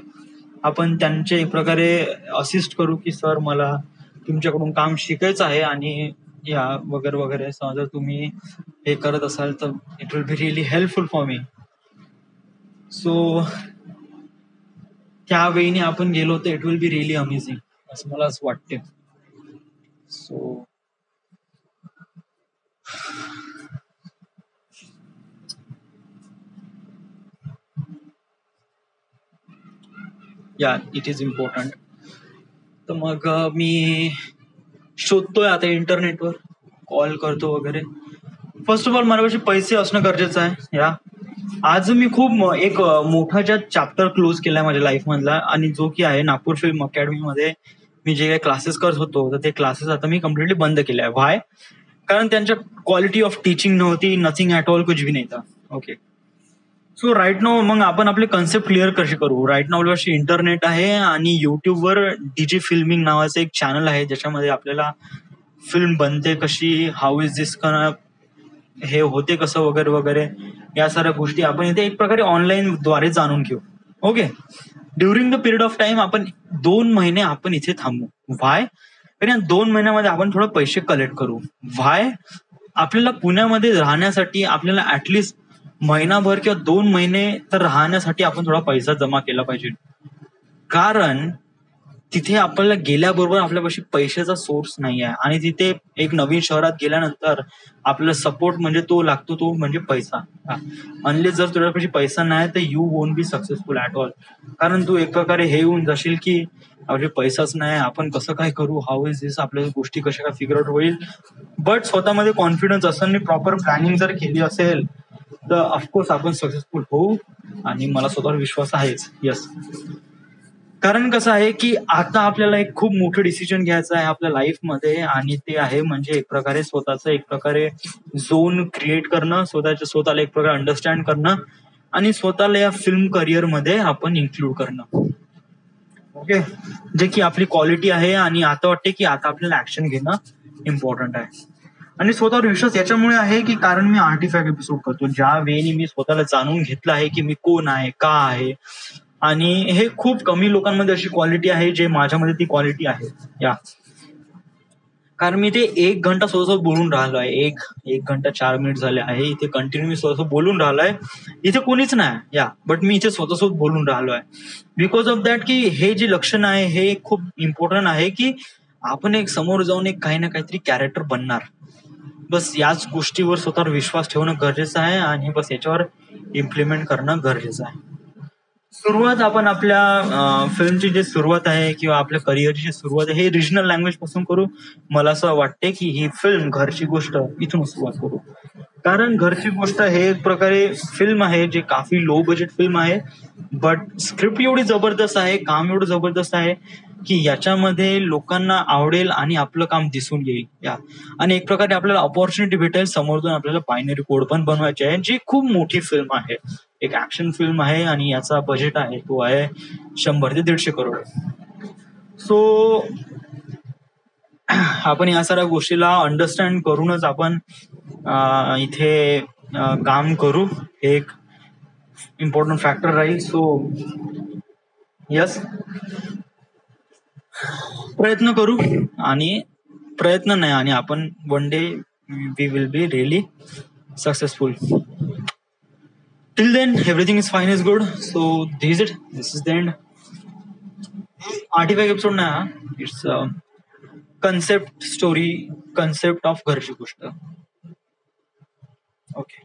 आपण त्यांचे एक प्रकारे असिस्ट करू की सर मला तुमच्याकडून काम शिकायचं आहे आणि या वगैरे वगैरे. समजा तुम्ही हे करत असाल तर it will be really helpful for me. So त्या वेळीने आपण गेलो तर it will be really amazing, असं मला असं वाटते. So it is important. तर मग मी शोधतोय आता इंटरनेटवर, कॉल करतो वगैरे. फर्स्ट ऑफ ऑल माझ्यापाशी पैसे असणं गरजेचं आहे. आज मी खूप एक मोठा ज्या चॅप्टर क्लोज केलाय माझ्या लाईफ मधला, आणि जो की आहे नागपूर फिल्म अकॅडमी मध्ये मी जे काही क्लासेस करत होतो, तर ते क्लासेस आता मी कम्प्लिटली बंद केले आहे. व्हाय? कारण त्यांच्या क्वालिटी ऑफ टीचिंग नव्हती, नथिंग ऍट ऑल, कुछ भी नाही था. ओके, सो राईट नाव मग आपण आपले कन्सेप्ट क्लिअर कसे करू? राईट नाव आपल्यापाशी इंटरनेट आहे आणि युट्यूबवर डीजी फिल्मिंग नावाचं एक चॅनल आहे, ज्याच्यामध्ये आपल्याला फिल्म बनते कशी, हाऊ इज दिस, हे होते कसं वगैरे वगैरे, या साऱ्या गोष्टी आपण इथे एक प्रकारे ऑनलाईन द्वारे जाणून घेऊ. Okay, during the period of time आपण 2 महिने आपण इथे थांबू. व्हाय? कारण या 2 महिन्यामध्ये आपण थोडं पैसे कलेक्ट करू. व्हाय? आपल्याला पुण्यामध्ये राहण्यासाठी आपल्याला ऍटलिस्ट महिनाभर किंवा 2 महिने तर राहण्यासाठी आपण थोडा पैसा जमा केला पाहिजे. कारण तिथे आपल्याला गेल्याबरोबर आपल्यापाशी पैशाचा सोर्स नाही आहे, आणि तिथे एक नवीन शहरात गेल्यानंतर आपल्याला सपोर्ट म्हणजे तो लागतो, तो म्हणजे पैसा. अनलेस जर तुझ्यापाशी पैसा नाही तर you won't be successful at all. कारण तू एक प्रकारे हे होऊन जाशील की आपले पैसाच नाही, आपण कसं काय करू, हाऊ इज दिस, आपल्या गोष्टी कशा काय फिगर आउट होईल. बट स्वतःमध्ये कॉन्फिडन्स असेल, प्रॉपर प्लॅनिंग जर केली असेल तर ऑफकोर्स आपण सक्सेसफुल होऊ, आणि मला स्वतःवर विश्वास आहेच. यस, कारण कसं आहे की आता आपल्याला एक खूप मोठं डिसिजन घ्यायचं आहे आपल्या लाईफमध्ये, आणि ते आहे म्हणजे एक प्रकारे स्वतःचं एक प्रकारे झोन क्रिएट करणं, स्वतःला एक प्रकारे अंडरस्टँड करणं, आणि स्वतःला या फिल्म करिअर मध्ये आपण इन्क्लूड करणं. ओके, जे की आपली क्वालिटी आहे, आणि आता वाटते की आता आपल्याला ऍक्शन घेणं इम्पॉर्टंट आहे. आणि स्वतःवर विश्वास याच्यामुळे आहे की कारण मी आर्टिफॅक्ट एपिसोड करतो, ज्या वेळी मी स्वतःला जाणून घेतलं आहे की मी कोण आहे, का आहे, आणि हे खूप कमी लोकांमध्ये अशी क्वालिटी आहे जे माझ्यामध्ये ती क्वालिटी आहे. कारण मी ते 1 घंटा स्वतःसोबत बोलून राहिलो आहे. एक घंटा 4 मिनिट झाले आहे. इथे कंटिन्यू मी स्वतःसोबत बोलून राहिलोय. इथे कोणीच नाही. बट मी इथे स्वतःसोबत बोलून राहिलो आहे. बिकॉज ऑफ दॅट की हे जे लक्षण आहे हे खूप इम्पॉर्टंट आहे की आपण एक समोर जाऊन एक काही ना काहीतरी कॅरेक्टर बनणार. बस याच गोष्टीवर स्वतःवर विश्वास ठेवणं गरजेचं आहे आणि बस याच्यावर इम्प्लिमेंट करणं गरजेचं आहे. सुरुवात आपण आपल्या फिल्मची जी सुरुवात आहे किंवा आपल्या करिअरची जी सुरुवात आहे हे रिजनल लँग्वेज पासून करू. मला असं वाटते की ही फिल्म घरची गोष्ट इथून सुरुवात करू. कारण घरची गोष्ट हे एक प्रकारे फिल्म आहे जे काफी लो बजेट फिल्म आहे. बट स्क्रिप्ट एवढी जबरदस्त आहे, काम एवढं जबरदस्त आहे की याच्यामध्ये लोकांना आवडेल आणि आपलं काम दिसून येईल. आणि एक प्रकारे आपल्याला अपॉर्च्युनिटी भेटेल समोरून आपल्याला बायनरी कोड पण बनवायची आहे जी खूप मोठी फिल्म आहे. एक ऍक्शन फिल्म आहे आणि याचा बजेट आहे तो आहे 100 ते 150 करोड. सो आपण या साऱ्या गोष्टीला अंडरस्टँड करूनच आपण इथे काम करू. हे एक इम्पॉर्टंट फॅक्टर राहील. सो यस, प्रयत्न करू आणि प्रयत्न नाही आणि आपण one day we will be really successful. Till then, everything is fine, is good. So this is it. This is the end. 85 episode ना. It's a concept story, concept of घरची गोष्ट. Okay.